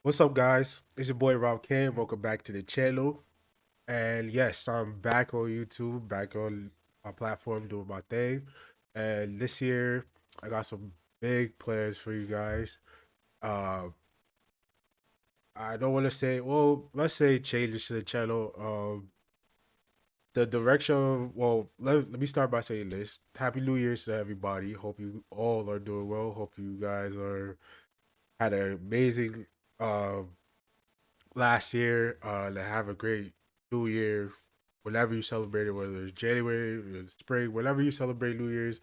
What's up, guys? It's your boy Rob K. Welcome back to the channel. And yes, I'm back on YouTube, back on my platform doing my thing. And this year, I got some big plans for you guys. Uh, I don't want to say, well, let's say changes to the channel. The direction, well, let me start by saying this. Happy New Year's to everybody. Hope you all are doing well. Hope you guys are had an amazing last year. To have a great New Year, whenever you celebrate it, whether it's January, it's spring, whenever you celebrate New Year's.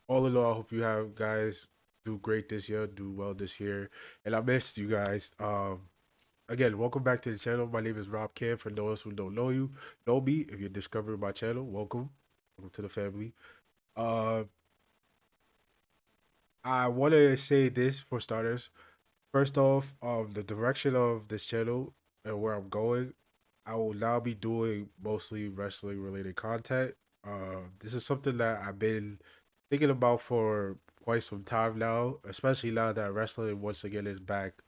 All in all, I hope you have guys do great this year, do well this year, and I missed you guys. Again, welcome back to the channel. My name is Rob Cam. For those who don't know me. If you're discovering my channel, welcome to the family. Uh, I want to say this for starters. First off, the direction of this channel and where I'm going, I will now be doing mostly wrestling related content. This is something that I've been thinking about for quite some time now, especially now that wrestling once again is back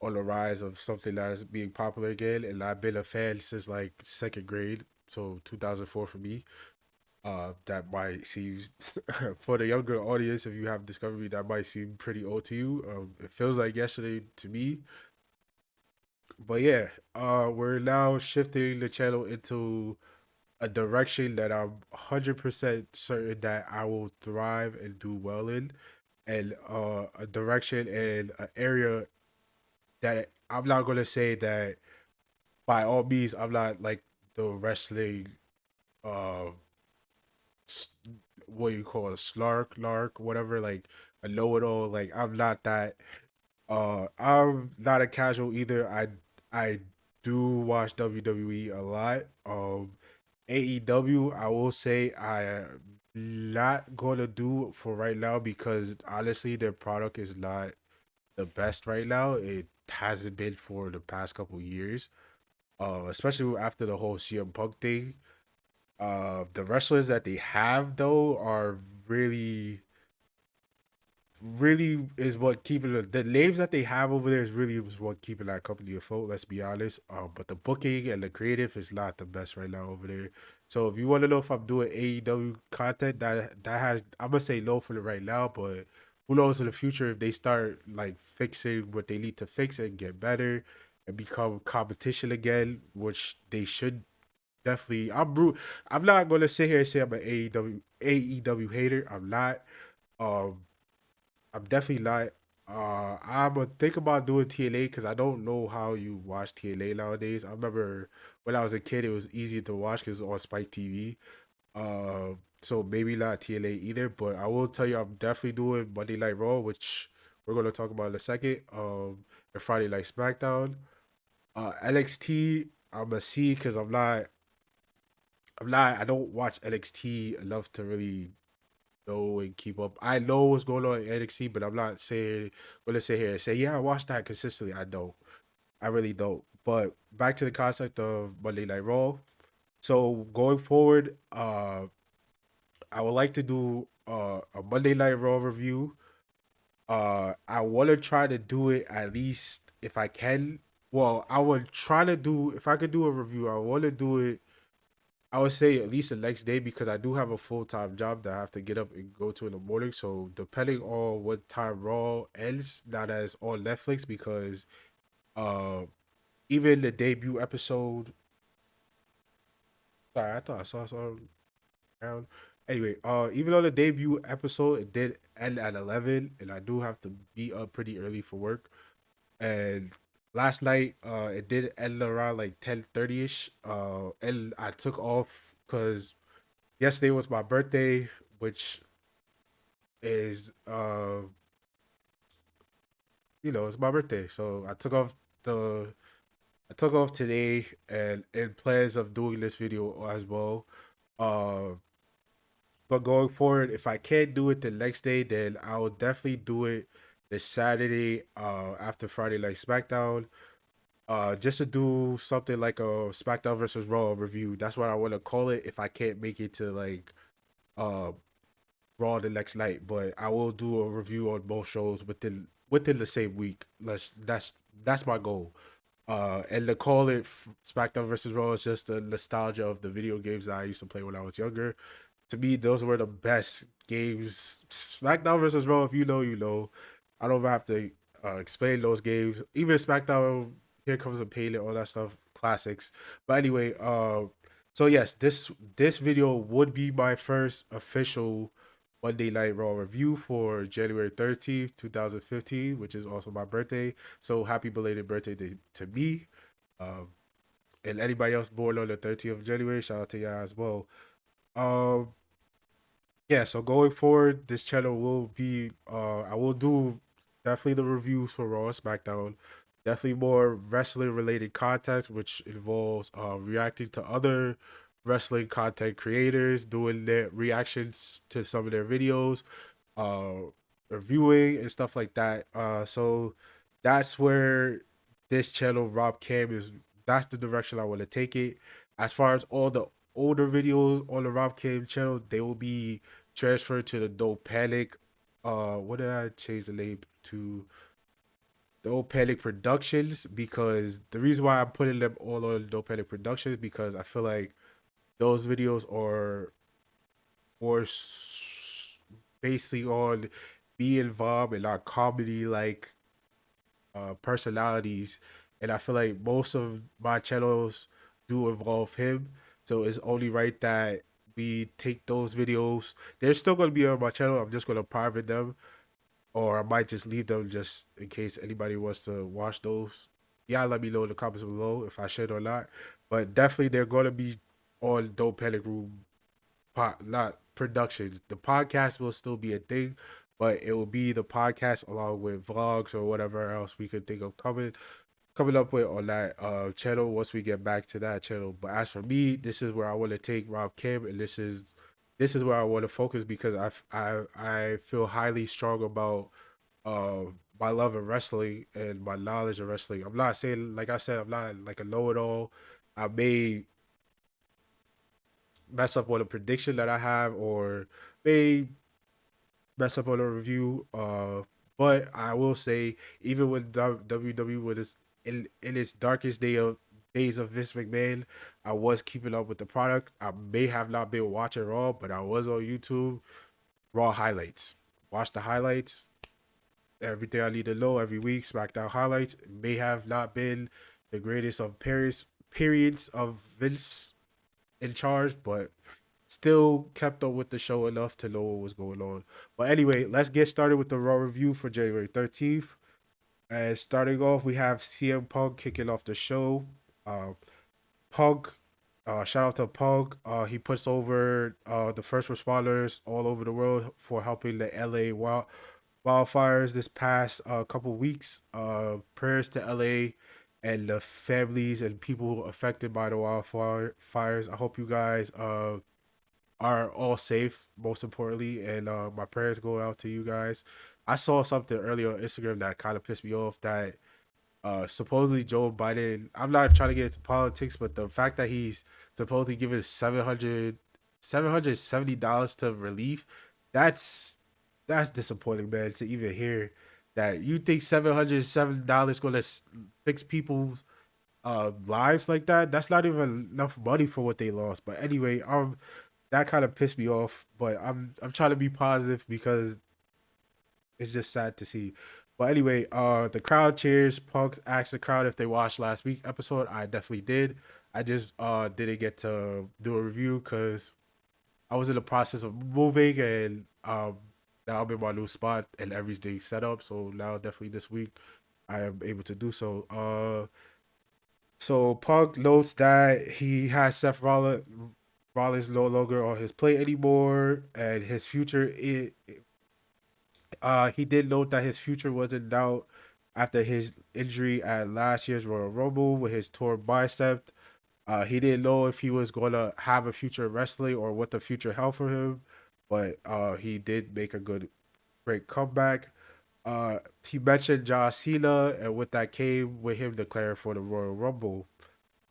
on the rise of something that's being popular again. And I've been a fan since like second grade, so 2004 for me. That might seem for the younger audience, if you have discovered me, that might seem pretty old to you. It feels like yesterday to me, but yeah, we're now shifting the channel into a direction that I'm 100% certain that I will thrive and do well in, and a direction and an area that I'm not gonna say that by all means I'm not like the wrestling uh what you call a slark, lark, whatever, like a know-it-all. Like I'm not that. I'm not a casual either. I do watch WWE a lot. AEW, I will say I am not gonna do for right now because honestly, their product is not the best right now. It hasn't been for the past couple years. Especially after the whole CM Punk thing. The wrestlers that they have though are really is what keeping the names that they have over there is really is what keeping that company afloat. Let's be honest. But the booking and the creative is not the best right now over there. So if you want to know if I'm doing AEW content, that has I'm gonna say no for the right now. But who knows in the future if they start like fixing what they need to fix and get better and become competition again, which they should definitely. I'm not gonna sit here and say I'm an AEW hater. I'm not. Um, I'm definitely not. I'm gonna think about doing TNA because I don't know how you watch TNA nowadays. I remember when I was a kid, it was easy to watch because it was on Spike TV. So maybe not TNA either, but I will tell you, I'm definitely doing Monday Night Raw, which we're gonna talk about in a second. And Friday Night SmackDown. NXT, I'm gonna see because I don't watch NXT enough to really know and keep up. I know what's going on in NXT, but I'm not saying gonna sit here and say, yeah, I watch that consistently. I don't. I really don't. But back to the concept of Monday Night Raw. So going forward, I would like to do a Monday Night Raw review. I want to try to do it at least if I can. Well, I would try to do if I could do a review. I want to do it. I would say at least the next day because I do have a full time job that I have to get up and go to in the morning. So depending on what time Raw ends, not as on Netflix because uh even the debut episode. Sorry, I thought I saw something around. Anyway, even on the debut episode, it did end at 11, and I do have to be up pretty early for work. And last night, it did end around like 10:30 ish. And I took off because yesterday was my birthday, which is it's my birthday. So the I took off today and in plans of doing this video as well. Uh but going forward, if I can't do it the next day, then I will definitely do it this Saturday after Friday Night SmackDown. Just to do something like a SmackDown versus Raw review. That's what I want to call it if I can't make it to like uh Raw the next night, but I will do a review on both shows within the same week. That's that's my goal. And to call it SmackDown versus Raw is just the nostalgia of the video games that I used to play when I was younger. To me, those were the best games. SmackDown versus Raw, if you know, you know. I don't have to explain those games. Even SmackDown, Here Comes the Pain, and all that stuff, classics. But anyway, so yes, this video would be my first official Monday Night Raw review for January 13th, 2015, which is also my birthday. So happy belated birthday to me. Um, and anybody else born on the 13th of January, shout out to y'all as well. Um, yeah, so going forward, this channel will be I will do definitely the reviews for Raw and SmackDown. Definitely more wrestling related content, which involves reacting to other wrestling content creators, doing their reactions to some of their videos, uh reviewing and stuff like that. So that's where this channel Rob Cam is, that's the direction I want to take it. As far as all the older videos on the Rob Cam channel, they will be transferred to the Don't Panic. What did I change the name to? The Don't Panic Productions, because the reason why I'm putting them all on Don't Panic Productions because I feel like those videos are more basically on me involved and not comedy like personalities, and I feel like most of my channels do involve him. So it's only right that we take those videos. They're still gonna be on my channel. I'm just gonna private them, or I might just leave them just in case anybody wants to watch those. Yeah, let me know in the comments below if I should or not. But definitely they're gonna be on Dope Panic Room not productions. The podcast will still be a thing, but it will be the podcast along with vlogs or whatever else we could think of coming up with on that channel once we get back to that channel. But as for me, this is where I want to take Rob Kim, and this is where I want to focus because I feel highly strong about uh my love of wrestling and my knowledge of wrestling. I'm not saying, like I said, I'm not like a know-it-all. I may mess up on a prediction that I have, or may mess up on a review. But I will say, even with WWE with its in its darkest days of Vince McMahon, I was keeping up with the product. I may have not been watching Raw, but I was on YouTube. Raw highlights. Watch the highlights. Everything I need to know every week. SmackDown highlights. It may have not been the greatest of periods of Vince in charge, but still kept up with the show enough to know what was going on. But anyway, let's get started with the Raw review for January 13th. And starting off, we have CM Punk kicking off the show. Uh, Punk, shout out to Punk. He puts over the first responders all over the world for helping the LA wildfires this past couple weeks. Prayers to LA and the families and people affected by the wildfires. I hope you guys are all safe, most importantly, and my prayers go out to you guys. I saw something earlier on Instagram that kind of pissed me off that supposedly Joe Biden, I'm not trying to get into politics, but the fact that he's supposedly giving $770 to relief, that's that's disappointing, man, to even hear that. You think $707 gonna fix people's lives like that? That's not even enough money for what they lost. But anyway, that kind of pissed me off. But I'm trying to be positive because it's just sad to see. But anyway, the crowd cheers. Punk asked the crowd if they watched last week's episode. I definitely did. I just didn't get to do a review because I was in the process of moving, and now I'm in my new spot and everything's set up. So now definitely this week I am able to do so. So Punk notes that he has Rollins no longer on his plate anymore, and his future he did note that his future was in doubt after his injury at last year's Royal Rumble with his torn bicep. He didn't know if he was going to have a future in wrestling or what the future held for him, but he did make a great comeback. He mentioned John Cena, and with that came with him declaring for the Royal Rumble.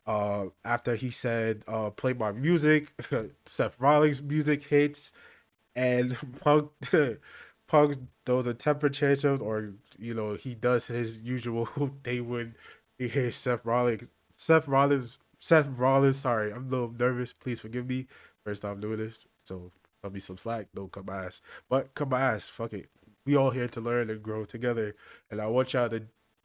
After he said, "Play my music," Seth Rollins' music hits, and Punk Punk throws a temper tantrum, or he does his usual thing when he hears Seth Rollins. Sorry, I'm a little nervous. Please forgive me. First time doing this, so cut me some slack. Don't cut my ass, but cut my ass. Fuck it. We all here to learn and grow together, and I want y'all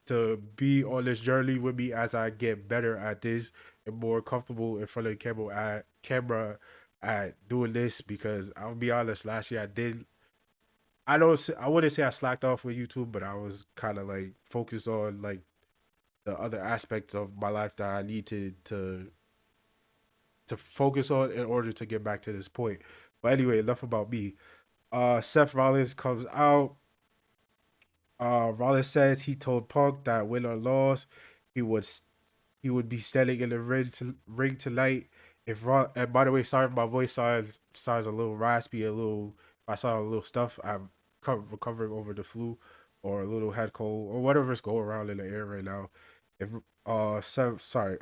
to be on this journey with me as I get better at this and more comfortable in front of the camera at doing this, because I'll be honest, last year I wouldn't say I slacked off with YouTube, but I was kind of like focused on like the other aspects of my life that I needed to focus on in order to get back to this point. But anyway, enough about me. Seth Rollins comes out. Rollins says he told Punk that win or loss, he would he would be standing in the ring tonight. And by the way, sorry if my voice sounds a little raspy, a little. If I sound a little stuff, I'm recovering over the flu or a little head cold or whatever's going around in the air right now. If sorry,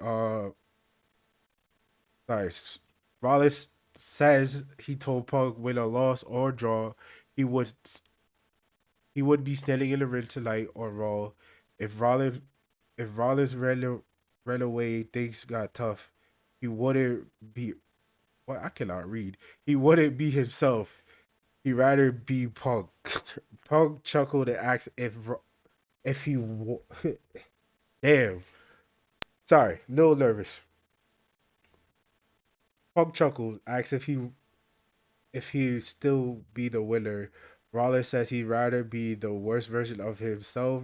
Rollins says he told Punk win or loss or draw, he would he would be standing in the ring tonight on Raw. If Rollins if Rollins ran away, things got tough. He wouldn't be. Well, I cannot read. He wouldn't be himself. He'd rather be Punk. Punk chuckled and asked if he. Damn. Sorry, a little nervous. Punk chuckled, asked if he'd still be the winner. Rollins says he'd rather be the worst version of himself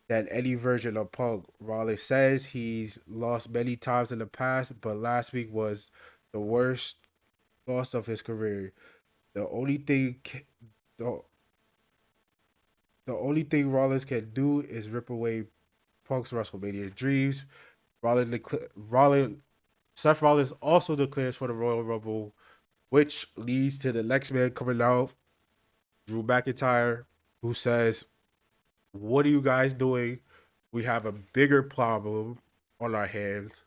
than any version of Punk. Rollins says he's lost many times in the past, but last week was the worst loss of his career. The only thing the, the only thing Rollins can do is rip away Punk's WrestleMania dreams. Rollins Seth Rollins also declares for the Royal Rumble, which leads to the next man coming out, Drew McIntyre, who says, "What are you guys doing? We have a bigger problem on our hands.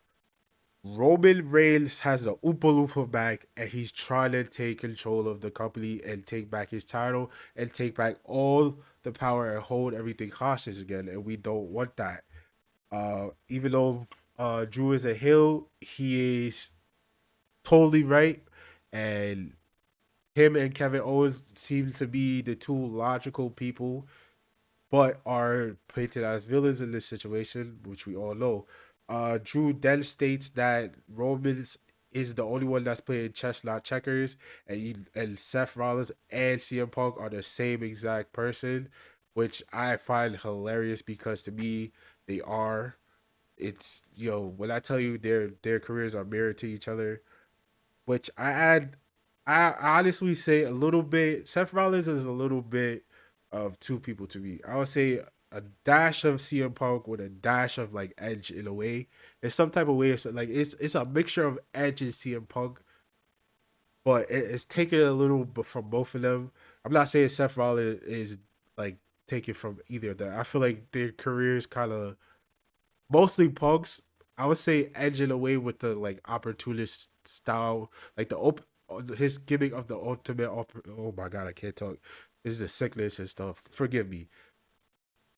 Roman Reigns has the Oompa Loompa back, and he's trying to take control of the company and take back his title and take back all the power and hold everything hostage again. And we don't want that. Even though Drew is a heel, he is totally right, and him and Kevin Owens seem to be the two logical people, but are painted as villains in this situation, which we all know. Drew then states that Roman's is the only one that's playing chess, not checkers, and Seth Rollins and CM Punk are the same exact person, which I find hilarious because to me they are. It's when I tell you their careers are mirrored to each other, which I honestly say a little bit. Seth Rollins is a little bit of two people to me. I would say a dash of CM Punk with a dash of like Edge in a way. It's some type of way. It's like it's a mixture of Edge and CM Punk, but it's taken a little bit from both of them. I'm not saying Seth Rollins is like taken from either of them. I feel like their careers kind of mostly Punk's. I would say Edge in a way with the like opportunist style, like his gimmick of the oh my god, I can't talk. This is a sickness and stuff. Forgive me.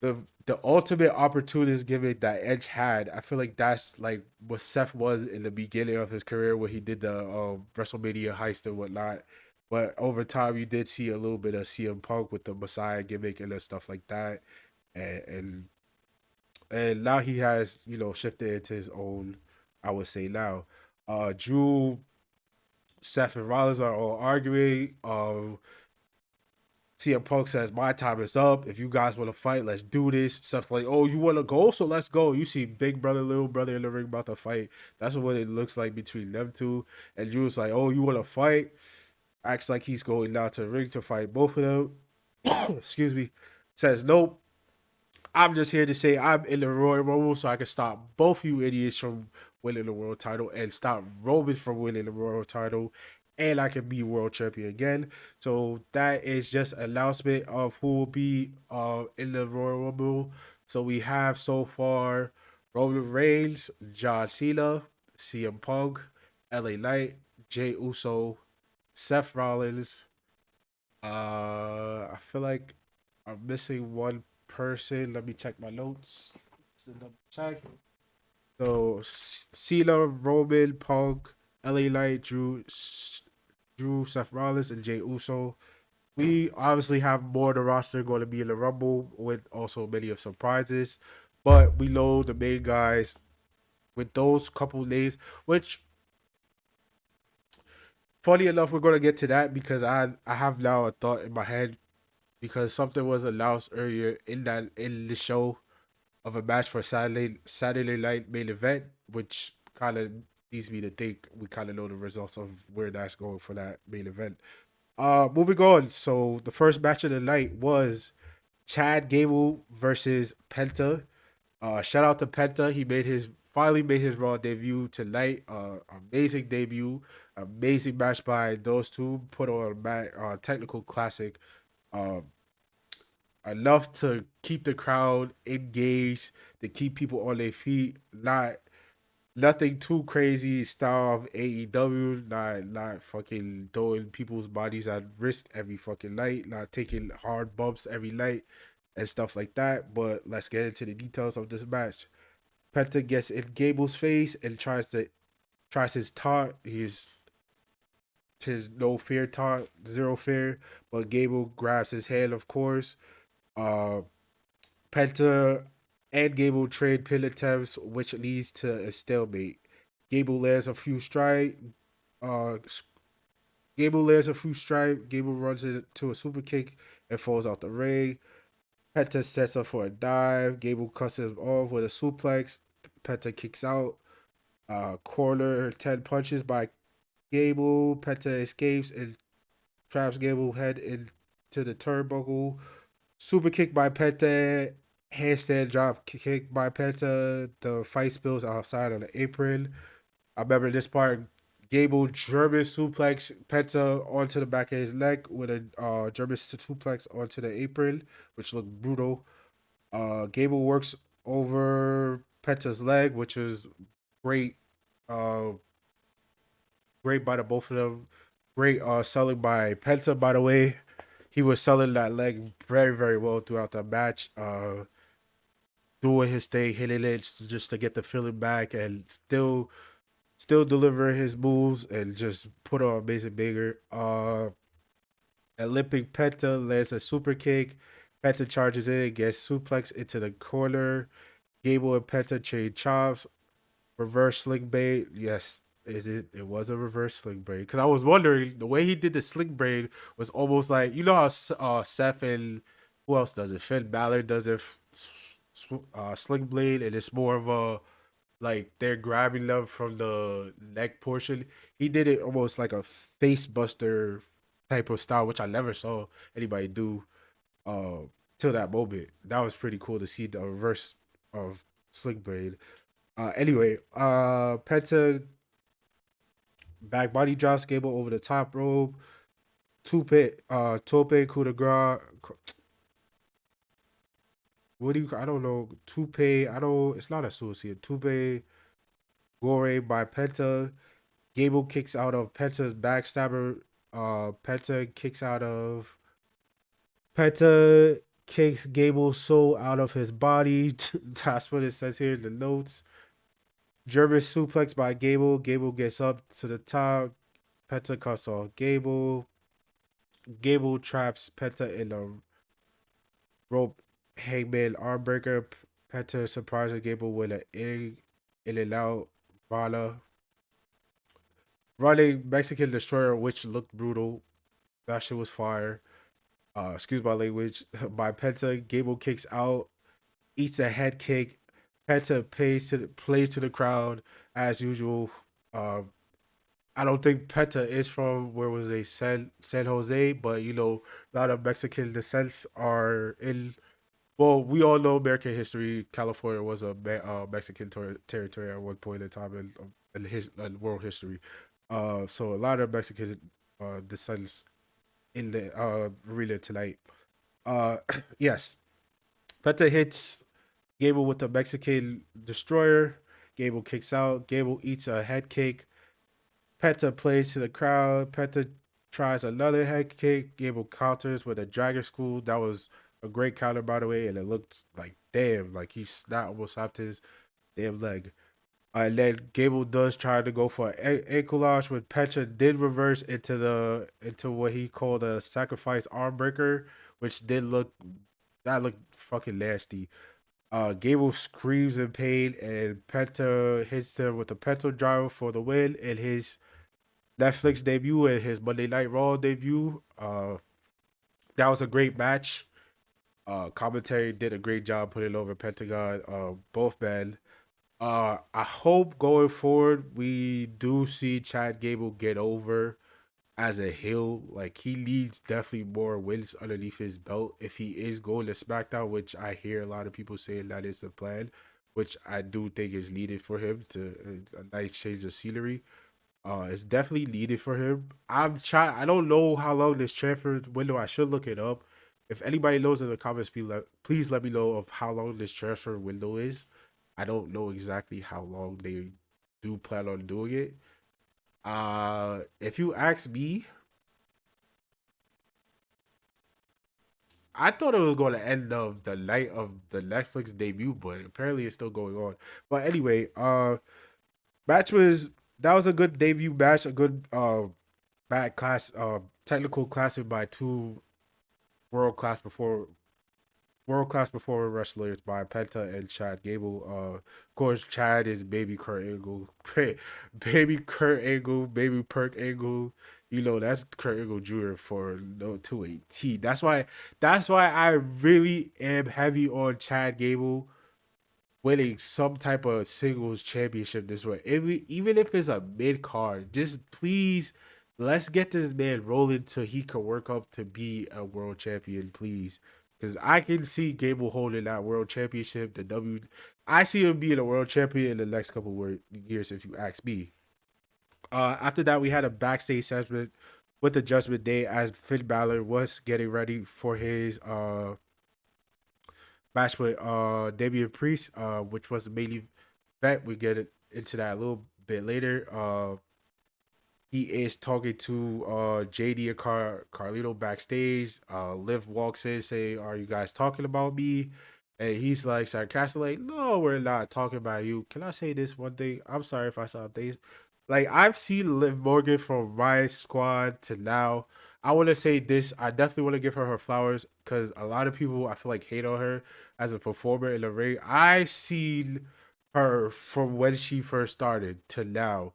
The ultimate opportunist gimmick that Edge had, I feel like that's like what Seth was in the beginning of his career when he did the WrestleMania heist and whatnot. But over time, you did see a little bit of CM Punk with the Messiah gimmick and stuff like that, and and and now he has shifted into his own. I would say now, Drew, Seth, and Rollins are all arguing. CM Punk says, "My time is up. If you guys want to fight, let's do this." Stuff like, "Oh, you want to go? So let's go." You see Big Brother, Little Brother in the ring about to fight. That's what it looks like between them two. And Drew's like, "Oh, you want to fight?" Acts like he's going down to the ring to fight both of them. Excuse me. Says, "Nope. I'm just here to say I'm in the Royal Rumble so I can stop both you idiots from winning the world title and stop Roman from winning the world title. And I can be world champion again." So that is just an announcement of who will be in the Royal Rumble. So we have so far Roman Reigns, John Cena, CM Punk, LA Knight, Jay Uso, Seth Rollins, I feel like I'm missing one person. Let me check my notes. Just to double check. So Cena, Roman, Punk, LA Knight, Drew, Seth Rollins, and Jay Uso. We obviously have more of the roster going to be in the Rumble with also many of surprises, but we know the main guys with those couple names. Which, funny enough, we're going to get to that because I have now a thought in my head because something was announced earlier in the show of a match for Saturday night main event, which kind of leads me to think we kind of know the results of where that's going for that main event. Moving on. So the first match of the night was Chad Gable versus Penta. Shout out to Penta. He finally made his Raw debut tonight. Amazing debut, amazing match by those two. Put on a technical classic. Uh, enough to keep the crowd engaged, to keep people on their feet. Nothing too crazy style of AEW. Not fucking throwing people's bodies at risk every fucking night. Not taking hard bumps every night and stuff like that. But let's get into the details of this match. Penta gets in Gable's face and tries his taunt. His no fear taunt, zero fear. But Gable grabs his hand, of course. Uh, Penta and Gable trade pin attempts, which leads to a stalemate. Gable lands a few strike. Uh, Gable lands a few strike. Gable runs into a super kick and falls out the ring. Penta sets up for a dive. Gable cuts him off with a suplex. Penta kicks out. Corner 10 punches by Gable. Penta escapes and traps Gable head into the turnbuckle. Super kick by Penta. Handstand drop kick by Penta. The fight spills outside on the apron. I remember this part. Gable German suplex Penta onto the back of his neck with a German suplex onto the apron, which looked brutal. Gable works over Penta's leg, which was great. Uh, great by the both of them. Great selling by Penta, by the way. He was selling that leg very, very well throughout the match. Doing his thing, hitting it just to get the feeling back, and still deliver his moves and just put on amazing bigger. Olympic Penta lands a super kick. Penta charges in, gets suplex into the corner. Gable and Penta trade chops. Reverse sling blade. Yes, is it? It was a reverse sling blade. Because I was wondering the way he did the sling blade was almost like you know how Seth and who else does it? Finn Balor does it. Sling blade, and it's more of a like they're grabbing them from the neck portion. He did it almost like a face buster type of style, which I never saw anybody do uh till that moment. That was pretty cool to see the reverse of sling blade. Anyway, Penta back body drops Gable over the top rope. Tope coup de grace. What do you? I don't know. Tupe. I don't. It's not associate. Tupe Gore by Penta. Gable kicks out of Penta's backstabber. Penta kicks out of. Penta kicks Gable's soul out of his body. That's what it says here in the notes. German suplex by Gable. Gable gets up to the top. Penta cuts off Gable. Gable traps Penta in a rope hangman armbreaker. Penta surprises Gable with an in and out Bala. Running Mexican Destroyer, which looked brutal. That shit was fire. Excuse my language. By Penta, Gable kicks out, eats a head kick. Penta plays to the crowd as usual. Uh, I don't think Penta is from where was they San Jose, but you know a lot of Mexican descents are in. Well, we all know American history. California was a Mexican territory at one point in time in world history. So a lot of Mexican descents in the arena tonight. Uh, yes, Penta hits Gable with the Mexican destroyer. Gable kicks out. Gable eats a head kick. Penta plays to the crowd. Penta tries another head kick. Gable counters with a dragon school. That was a great counter, by the way, and it looked like damn, like he snapped almost snapped his damn leg. And then Gable does try to go for an ankle launch, when Petra did reverse into what he called a sacrifice arm breaker, which did look that looked fucking nasty. Gable screams in pain, and Penta hits him with a Penta driver for the win in his Netflix debut and his Monday Night Raw debut. That was a great match. Commentary did a great job putting over Pentagon. Both men. I hope going forward we do see Chad Gable get over as a heel. Like he needs definitely more wins underneath his belt if he is going to SmackDown, which I hear a lot of people saying that is the plan, which I do think is needed for him to a nice change of scenery. It's definitely needed for him. I'm trying. I don't know how long this transfer window. I should look it up. If anybody knows in the comments, please let me know of how long this transfer window is. I don't know exactly how long they do plan on doing it. If you ask me, I thought it was going to end of the night of the Netflix debut, but apparently it's still going on. But anyway, match was that was a good debut match, a good bad class technical classic by two world class before wrestlers by Penta and Chad Gable. Of course, Chad is baby Kurt Angle, baby Kurt Angle, baby Perk Angle. You know that's Kurt Angle Jr. for no to a T. That's why I really am heavy on Chad Gable winning some type of singles championship this way. Even if it's a mid card, just please let's get this man rolling so he can work up to be a world champion, please. Because I can see Gable holding that world championship. I see him being a world champion in the next couple of years, if you ask me. After that, we had a backstage segment with the Judgment Day as Finn Balor was getting ready for his match with Damian Priest, which was the main event. We get into that a little bit later. He is talking to JD and Carlito backstage. Liv walks in, saying, "Are you guys talking about me?" And he's like sarcastically, like, "No, we're not talking about you. Can I say this one thing? I'm sorry if I saw things. Like I've seen Liv Morgan from Riot Squad to now. I want to say this. I definitely want to give her flowers because a lot of people I feel like hate on her as a performer in the ring. I seen her from when she first started to now.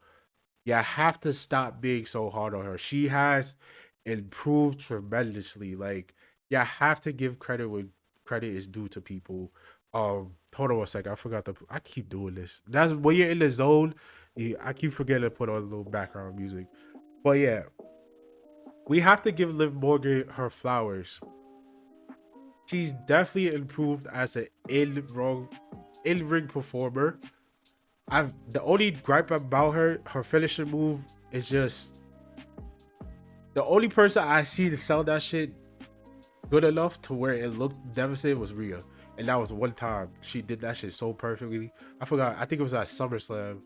You have to stop being so hard on her. She has improved tremendously. Like, you have to give credit when credit is due to people. Hold on one second. I forgot to. I keep doing this. That's when you're in the zone. I keep forgetting to put on a little background music. But yeah, we have to give Liv Morgan her flowers. She's definitely improved as an in ring performer. I've the only gripe about her finishing move is just the only person I see to sell that shit good enough to where it looked devastating was Rhea. And that was one time she did that shit so perfectly. I forgot, I think it was at SummerSlam.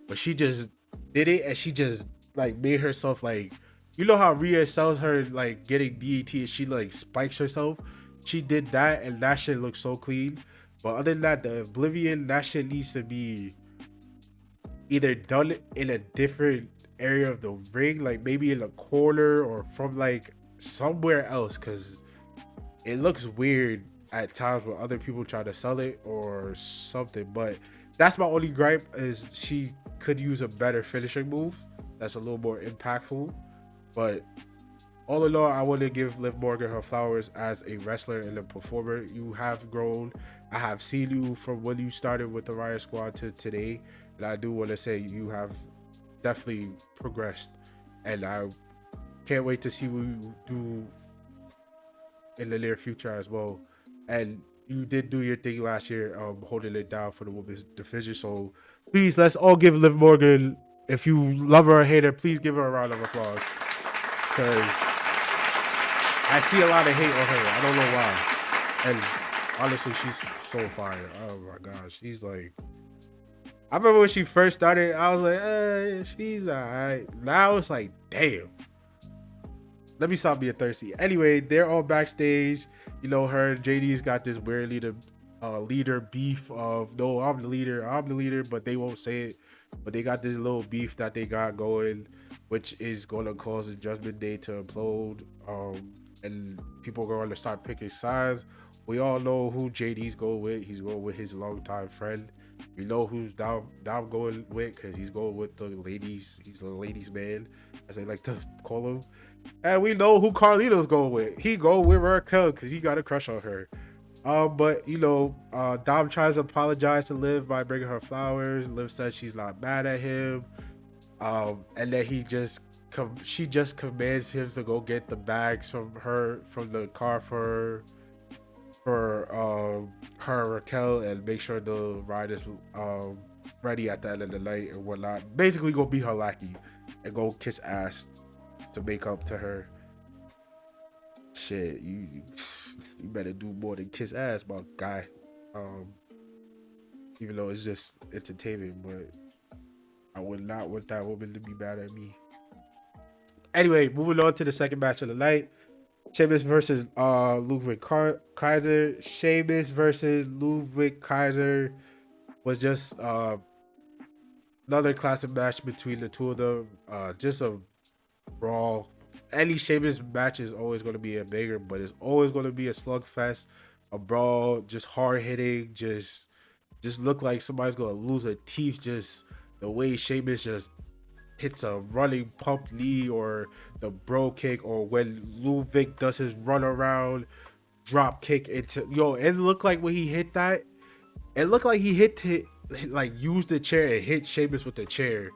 But she just did it and she just like made herself like you know how Rhea sells her like getting DET and she like spikes herself? She did that and that shit looks so clean. But other than that, the Oblivion, that shit needs to be either done in a different area of the ring, like maybe in a corner or from like somewhere else, because it looks weird at times when other people try to sell it or something. But that's my only gripe is she could use a better finishing move that's a little more impactful. But all in all, I want to give Liv Morgan her flowers as a wrestler and a performer. You have grown. I have seen you from when you started with the Riot Squad to today. And I do want to say you have definitely progressed. And I can't wait to see what you do in the near future as well. And you did do your thing last year, holding it down for the women's division. So please, let's all give Liv Morgan, if you love her or hate her, please give her a round of applause. Because I see a lot of hate on her. I don't know why. And honestly, she's so fire. Oh my gosh. She's like, I remember when she first started, I was like, she's alright. Now it's like, damn. let me stop being thirsty. Anyway, they're all backstage. You know, her and JD's got this weird leader beef of no, I'm the leader, but they won't say it. But they got this little beef that they got going, which is gonna cause the Judgment Day to implode. And people are gonna start picking sides. We all know who JD's going with. He's going with his longtime friend. We know who's down going with because he's going with the ladies. He's the ladies' man, as they like to call him. And we know who Carlito's going with. He go with Raquel because he got a crush on her. But you know, Dom tries to apologize to Liv by bringing her flowers. Liv says she's not mad at him. And then she just commands him to go get the bags from the car for her and Raquel and make sure the ride is ready at the end of the night and whatnot. Basically, go be her lackey and go kiss ass to make up to her. Shit, you better do more than kiss ass, my guy. Even though it's just entertainment, but I would not want that woman to be mad at me. Anyway, moving on to the second match of the night. Sheamus versus Ludwig Kaiser. Sheamus versus Ludwig Kaiser was just another classic match between the two of them. Just a brawl. Any Sheamus match is always going to be a banger, but it's always going to be a slugfest, a brawl, just hard hitting, just look like somebody's going to lose their teeth. Just the way Sheamus just hits a running pump knee or the bro kick, or when Ludwig does his run around drop kick into it looked like when he hit that, it looked like he hit like used the chair and hit Sheamus with the chair.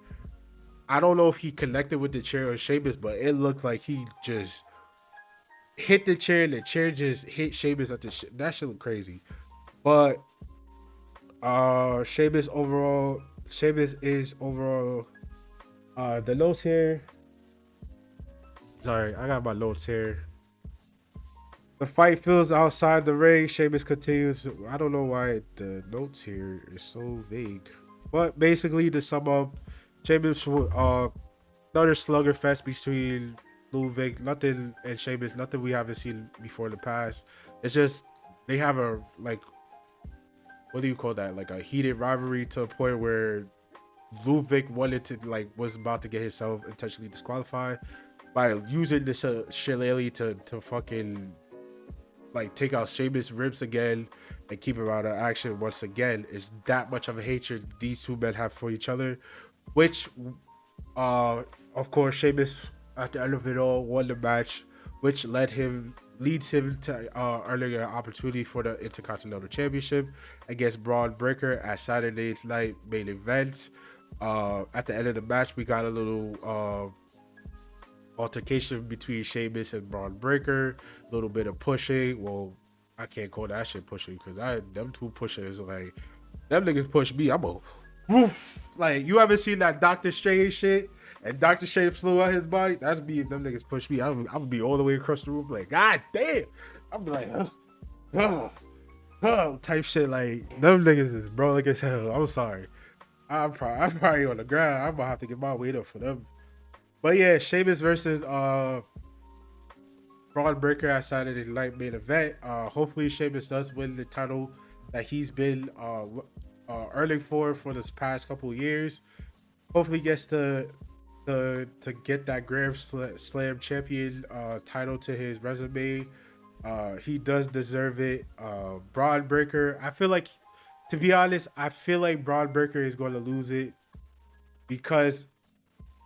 I don't know if he connected with the chair or Sheamus, but it looked like he just hit the chair and the chair just hit Sheamus at that shit looked crazy. But Sheamus is overall the notes here. Sorry, I got my notes here. The fight feels outside the ring. Sheamus continues. I don't know why the notes here is so vague. But basically, to sum up, Sheamus, another slugger fest between Ludwig, nothing, and Sheamus, nothing we haven't seen before in the past. It's just they have a what do you call that? Like a heated rivalry to a point where Ludwig was about to get himself intentionally disqualified by using this shillelagh to fucking take out Sheamus' ribs again and keep him out of action once again. Is that much of a hatred these two men have for each other, which of course Sheamus at the end of it all won the match, which leads him to earning an opportunity for the Intercontinental Championship against Braun Breaker at Saturday's night main event. At the end of the match, we got a little altercation between Sheamus and Braun Breaker. A little bit of pushing. Well, I can't call that shit pushing because them two pushers, like, them niggas push me. I'm a woof. Like, you haven't seen that Doctor Strange shit and Doctor Strange flew out his body? That's me if them niggas push me. I'm gonna be all the way across the room like, God damn. I'm like, type shit. Like, them niggas is brolic as hell. I'm sorry. I'm probably on the ground. I'm gonna have to get my weight up for them. But yeah, Sheamus versus Braun Breaker at Saturday night main event. Hopefully Sheamus does win the title that he's been earning for this past couple of years. Hopefully gets to get that Grand Slam champion title to his resume. He does deserve it. Braun Breaker, I feel like, to be honest, I feel like Braun Breaker is going to lose it because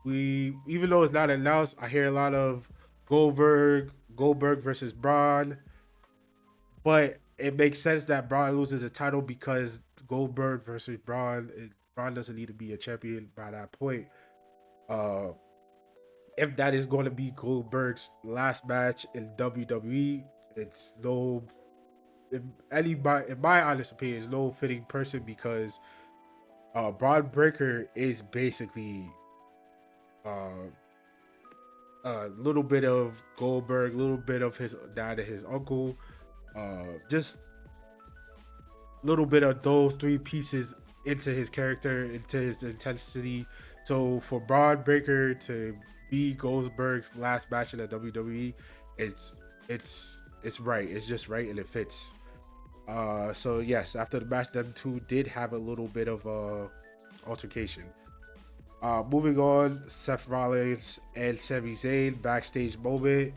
even though it's not announced, I hear a lot of Goldberg versus Braun, but it makes sense that Braun loses the title because Goldberg versus Braun doesn't need to be a champion by that point. If that is going to be Goldberg's last match in WWE, it's no, in my honest opinion, is no fitting person because Braun Breaker is basically a little bit of Goldberg, a little bit of his dad and his uncle, just a little bit of those three pieces into his character, into his intensity. So for Braun Breaker to be Goldberg's last match in the WWE, it's it's right. It's just right and it fits. So yes, after the match, them two did have a little bit of altercation. Moving on, Seth Rollins and Sami Zayn backstage moment,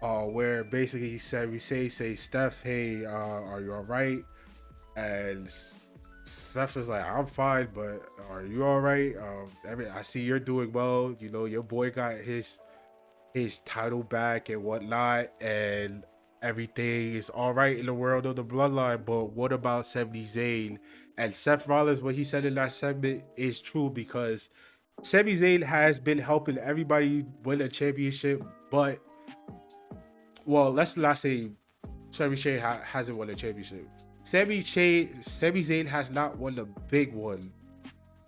where basically Sami Zayn say Steph, hey, are you all right? And Seth is like, I'm fine, but are you all right? I see you're doing well. You know, your boy got his title back and whatnot, and everything is all right in the world of the bloodline. But what about 70 Zayn? And Seth Rollins, what he said in that segment is true because Sami Zayn has been helping everybody win a championship, but well, let's not say Sami Zayn hasn't won a championship. Sami Zayn has not won the big one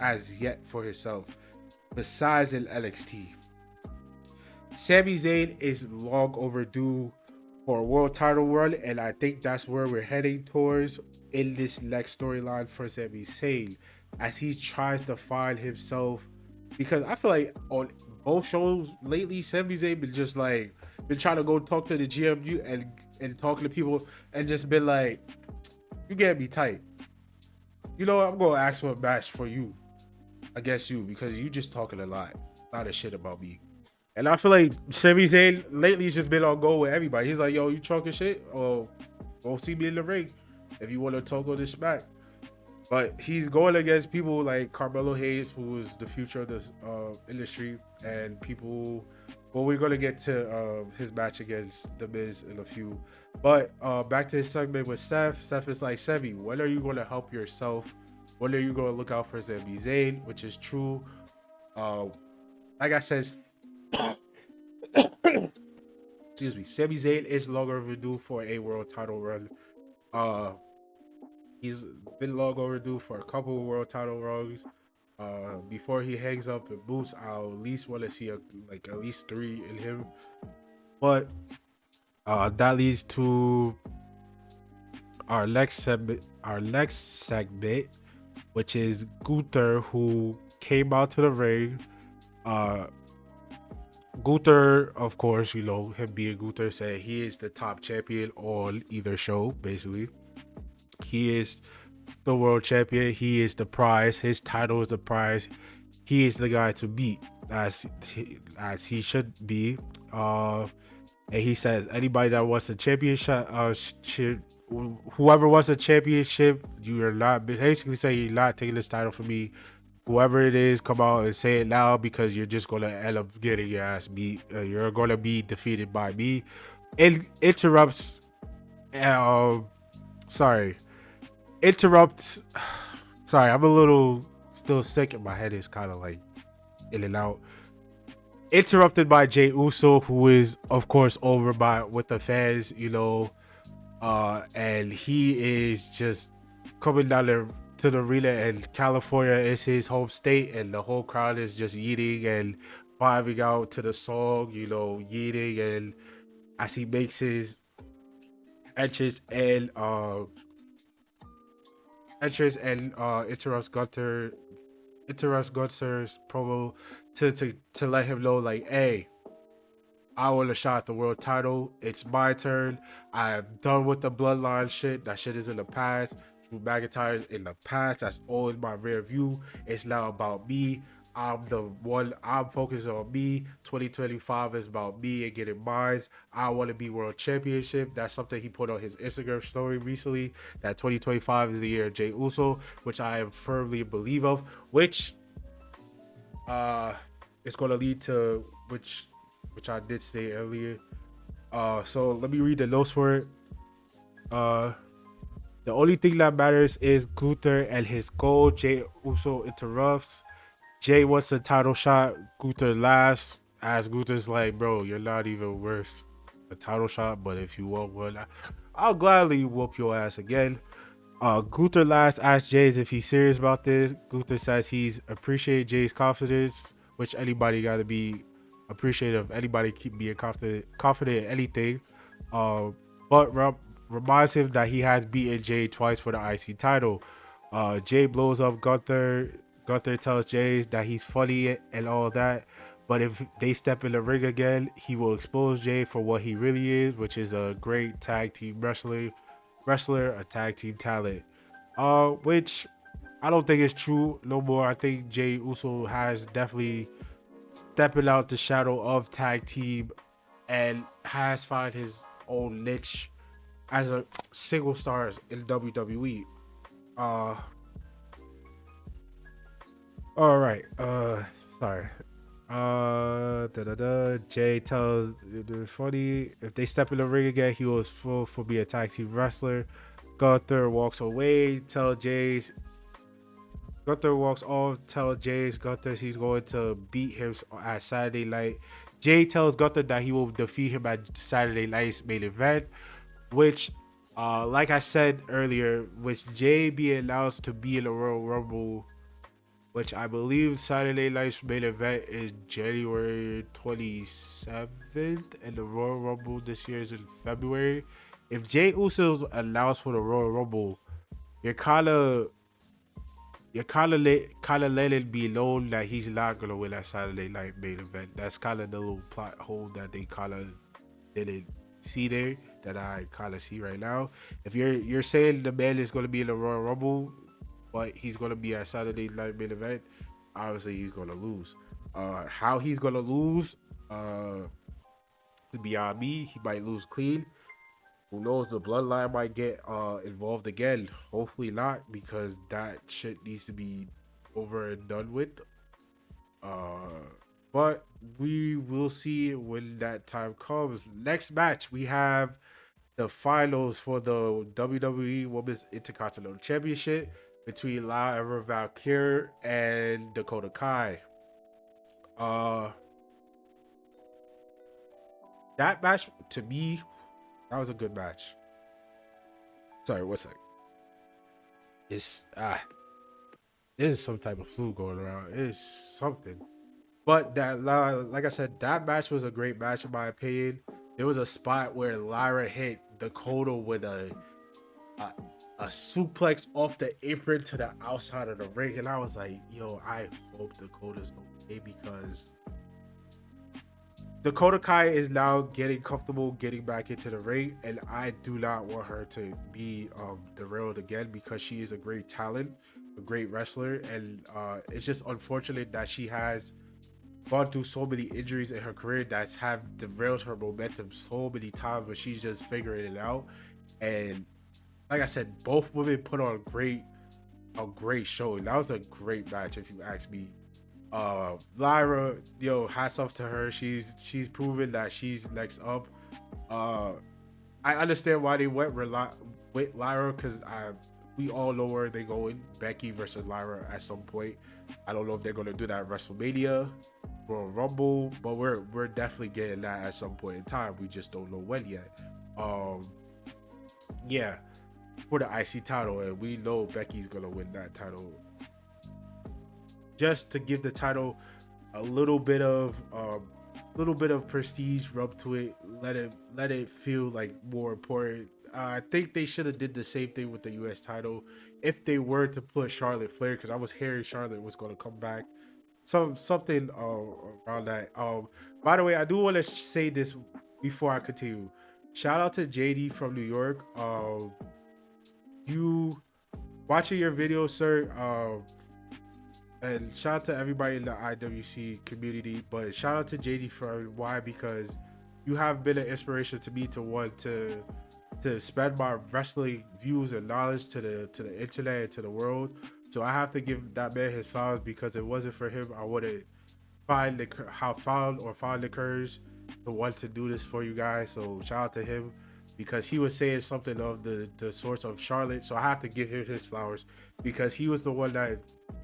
as yet for himself, besides in NXT. Sami Zayn is long overdue for a world title run, and I think that's where we're heading towards in this next storyline for Sami Zayn as he tries to find himself. Because I feel like on both shows lately, Sami Zayn been just like been trying to go talk to the GMU and talking to people and just been like, "You get me tight. You know what? I'm gonna ask for a match for you against you because you just talking a lot of shit about me." And I feel like Sami Zayn lately has just been on go with everybody. He's like, yo, you talking shit? Or go see me in the ring if you want to talk on this smack. But he's going against people like Carmelo Hayes, who is the future of this industry, and people. Well, we're gonna get to his match against The Miz in a few. But back to his segment with Seth. Seth is like, Sami, when are you gonna help yourself? When are you gonna look out for Sami Zayn? Which is true. Like I said, excuse me, Sami Zayn is longer overdue for a world title run. Uh, he's been long overdue for a couple of world title runs. Before he hangs up and boots, I'll at least want to see like at least 3 in him. But that leads to our next segment. Our next segment, which is Gunther, who came out to the ring. Uh, Gunther, of course, you know, him being Gunther, said he is the top champion on either show, basically. He is the world champion. He is the prize. His title is the prize. He is the guy to beat, as he should be. And he says anybody that wants a championship, whoever wants a championship, you are not basically saying you're not taking this title from me. Whoever it is, come out and say it now because you're just gonna end up getting your ass beat. You're gonna be defeated by me. It interrupts. Sorry, interrupt. Sorry, I'm a little still sick and my head is kind of like in and out. Interrupted by Jey Uso, who is of course over by with the fans, you know, and he is just coming down there to the arena, and California is his home state, and the whole crowd is just yeeting and vibing out to the song, you know, yeeting, and as he makes his entrance and interrupts Gunther's promo to let him know like, hey, I want a shot at the world title. It's my turn. I'm done with the bloodline shit. That shit is in the past. Drew McIntyre's in the past. That's all in my rear view. It's now about me. I'm the one. I'm focused on me. 2025 is about me and getting mine. I want to be world championship. That's something he put on his Instagram story recently. That 2025 is the year of Jey Uso, which I am firmly believe of. Which is going to lead to which I did say earlier. So let me read the notes for it. The only thing that matters is Gunther and his goal. Jey Uso interrupts. Jay wants a title shot. Gunther laughs as Gunther's like, bro, you're not even worth a title shot, but if you want one, I'll gladly whoop your ass again. Gunther last asked Jay if he's serious about this. Gunther says he's appreciate Jay's confidence, which anybody got to be appreciative. Anybody keep being confident in anything. But reminds him that he has beaten Jay twice for the IC title. Jay blows up Gunther. Gunther tells Jay that he's funny and all that, But if they step in the ring again, he will expose Jay for what he really is, which is a great tag team wrestler, a tag team talent. Which I don't think is true no more. I think Jay Uso has definitely stepping out the shadow of tag team and has found his own niche as a single stars in WWE. Uh all right. Sorry. Da da da. Jay tells the funny if they step in the ring again, he was full for be a tag team wrestler. Gunther walks away. Gunther walks off. Tell Jay's Gunther he's going to beat him at Saturday night. Jay tells Gunther that he will defeat him at Saturday night's main event, which, like I said earlier, with Jay being announced to be in the Royal Rumble, which I believe Saturday night's main event is January 27th, and the Royal Rumble this year is in February. If Jay Uso's announced for the Royal Rumble, you're kind of letting it be known that he's not gonna win that Saturday night main event. That's kind of the little plot hole that they kind of didn't see there that I kind of see right now. If you're saying the man is gonna be in the Royal Rumble, but he's gonna be at Saturday night main event, obviously he's gonna lose. How he's gonna lose? To be on me, he might lose clean. Who knows? The bloodline might get involved again. Hopefully not, because that shit needs to be over and done with. Uh, but we will see when that time comes. Next match, we have the finals for the WWE Women's Intercontinental Championship between Lyra Valkyrie and Dakota Kai. Uh, that match to me, that was a good match. Sorry, what's that? It's there's some type of flu going around. It's something. But like I said, that match was a great match in my opinion. There was a spot where Lyra hit Dakota with a, a suplex off the apron to the outside of the ring, and I was like, "Yo, I hope Dakota's okay because Dakota Kai is now getting comfortable getting back into the ring, and I do not want her to be derailed again because she is a great talent, a great wrestler, and it's just unfortunate that she has gone through so many injuries in her career that's have derailed her momentum so many times, but she's just figuring it out. And like I said, both women put on a great show. That was a great match, if you ask me. Lyra, hats off to her. She's proven that she's next up. Uh, I understand why they went with Lyra because we all know where they going. Becky versus Lyra at some point. I don't know if they're gonna do that at WrestleMania or Rumble, but we're definitely getting that at some point in time. We just don't know when yet. Yeah, for the IC title, and we know Becky's gonna win that title. Just to give the title a little bit of prestige rub to it, let it feel like more important. I think they should have did the same thing with the US title if they were to put Charlotte Flair, because I was hearing Charlotte was going to come back, something around that. By the way, I do want to say this before I continue. Shout out to JD from New York. You watching your video, sir. And shout out to everybody in the IWC community, but shout out to JD for why, because you have been an inspiration to me to want to spread my wrestling views and knowledge to the internet and to the world. So I have to give that man his flowers, because it wasn't for him, I wouldn't find the courage to want to do this for you guys. So shout out to him, because he was saying something of the source of Charlotte. So I have to give him his flowers, because he was the one that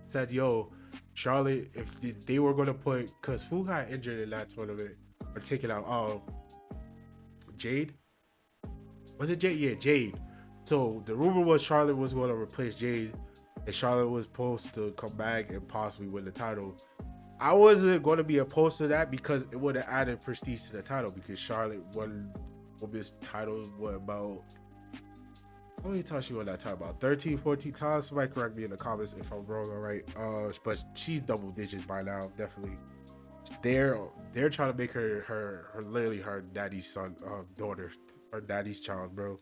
said, "Yo, Charlotte, if they were gonna put, because who got injured in that tournament or taken out? Oh, Jade. Was it Jade? Yeah, Jade. So the rumor was Charlotte was going to replace Jade, and Charlotte was supposed to come back and possibly win the title. I wasn't going to be opposed to that, because it would have added prestige to the title, because Charlotte won women's title about, how many times she won that title? About 13, 14 times. Somebody correct me in the comments if I'm wrong, all right? But she's double digits by now, definitely. they're they're trying to make her literally her daddy's son, daughter, her daddy's child, bro.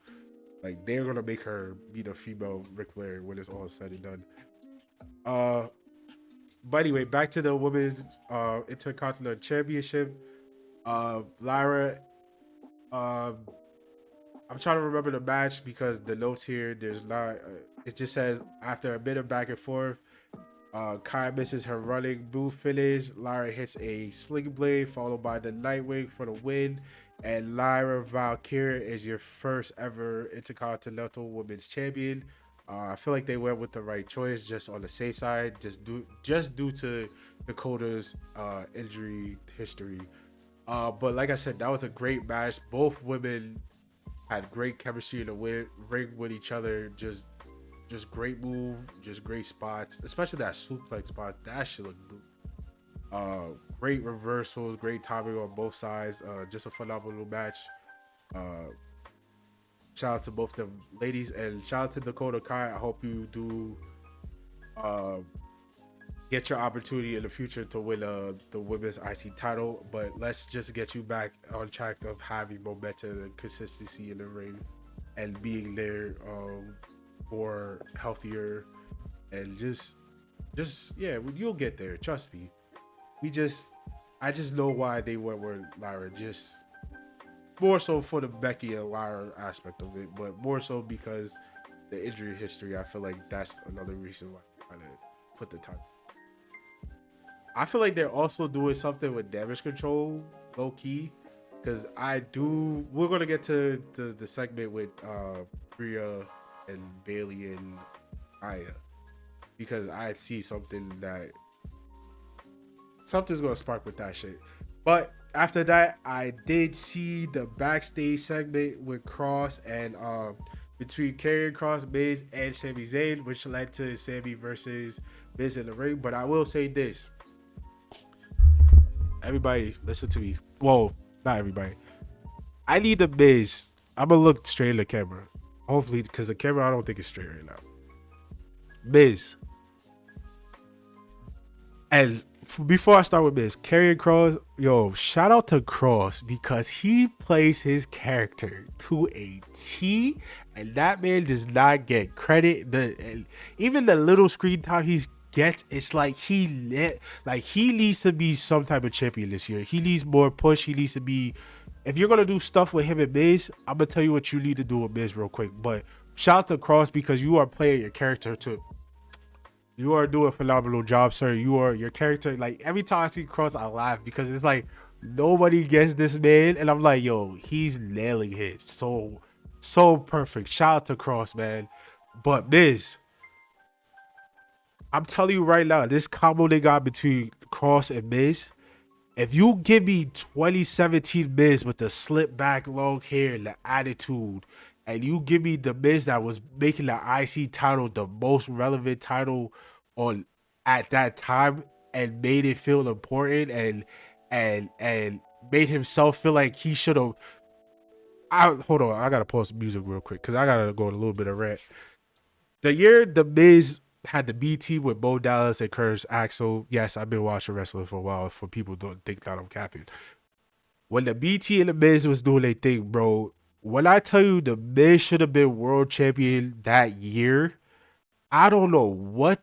Like they're gonna make her be the female Ric Flair when it's all said and done. Uh, but anyway, back to the women's intercontinental championship. Lyra. Um, I'm trying to remember the match because the notes here, there's not. It just says after a bit of back and forth, Kai misses her running boot finish. Lyra hits a sling blade, followed by the Nightwing for the win. And Lyra Valkyria is your first ever Intercontinental Women's Champion. I feel like they went with the right choice, just on the safe side, just due to Dakota's injury history. But like I said, that was a great match. Both women had great chemistry in the ring with each other. Just great move, just great spots, especially that suplex spot. That shit looked brutal. Great reversals, great timing on both sides. Just a phenomenal match. Uh, Shout out to both the ladies and shout out to Dakota Kai. I hope you do uh, get your opportunity in the future to win the women's IC title. But let's just get you back on track of having momentum and consistency in the ring and being there more healthier and just yeah, you'll get there. Trust me. I just know why they went with Lyra. Just more so for the Becky and Lyra aspect of it, but more so because the injury history. I feel like that's another reason why I kind of put the time. I feel like they're also doing something with damage control, low key, because I do. We're gonna get to the segment with Bria and Bailey and Aya because I see something's gonna spark with that shit. But after that, I did see the backstage segment with Cross and between Karrion Cross, Miz, and Sami Zayn, which led to Sami versus Miz in the ring. But I will say this: everybody, listen to me. Well, not everybody. I need the Miz. I'm gonna look straight in the camera. Hopefully, because the camera I don't think is straight right now. Miz, and before I start with this, Karrion Cross, yo, shout out to Cross because he plays his character to a T, and that man does not get credit. Even the little screen time he gets, it's like he needs to be some type of champion this year. He needs more push. He needs to be. If you're gonna do stuff with him and Miz, I'm gonna tell you what you need to do with Miz real quick. But shout out to Cross because you are playing your character to you are doing a phenomenal job, sir. You are your character. Like every time I see Cross, I laugh because it's like nobody gets this man, and I'm like, yo, he's nailing it so perfect. Shout out to Cross, man. But Miz, I'm telling you right now, this combo they got between Cross and Miz. If you give me 2017 Miz with the slip back long hair and the attitude, and you give me the Miz that was making the IC title the most relevant title on at that time and made it feel important and made himself feel like he should have. I hold on, I gotta pause the music real quick because I gotta go on a little bit of rant. The year the Miz had the B team with Bo Dallas and Curtis Axel. Yes, I've been watching wrestling for a while. For people who don't think that I'm capping, when the BT and the Miz was doing their thing, bro. When I tell you the Miz should have been world champion that year, I don't know what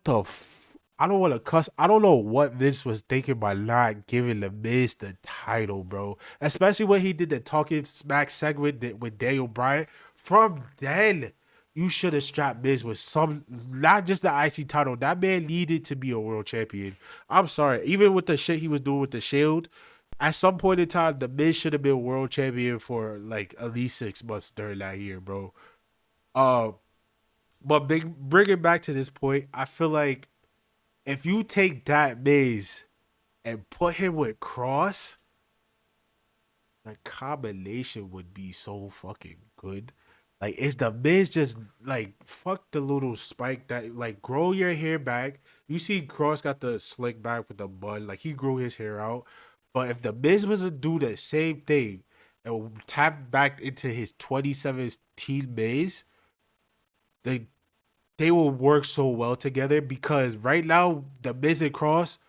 I don't want to cuss. I don't know what Vince was thinking by not giving the Miz the title, bro. Especially when he did the talking smack segment with Daniel Bryan. From then, you should have strapped Miz with some, not just the IC title. That man needed to be a world champion. I'm sorry, even with the shit he was doing with the Shield, at some point in time, the Miz should have been world champion for like at least 6 months during that year, bro. Uh, but bring it back to this point, I feel like if you take that Miz and put him with Cross, the combination would be so fucking good. Like, it's the Miz just like fuck the little spike that like grow your hair back. You see, Cross got the slick back with the bun, like he grew his hair out. But if the Miz was to do the same thing and tap back into his 2017 Miz, they they will work so well together because right now the Miz and Cross,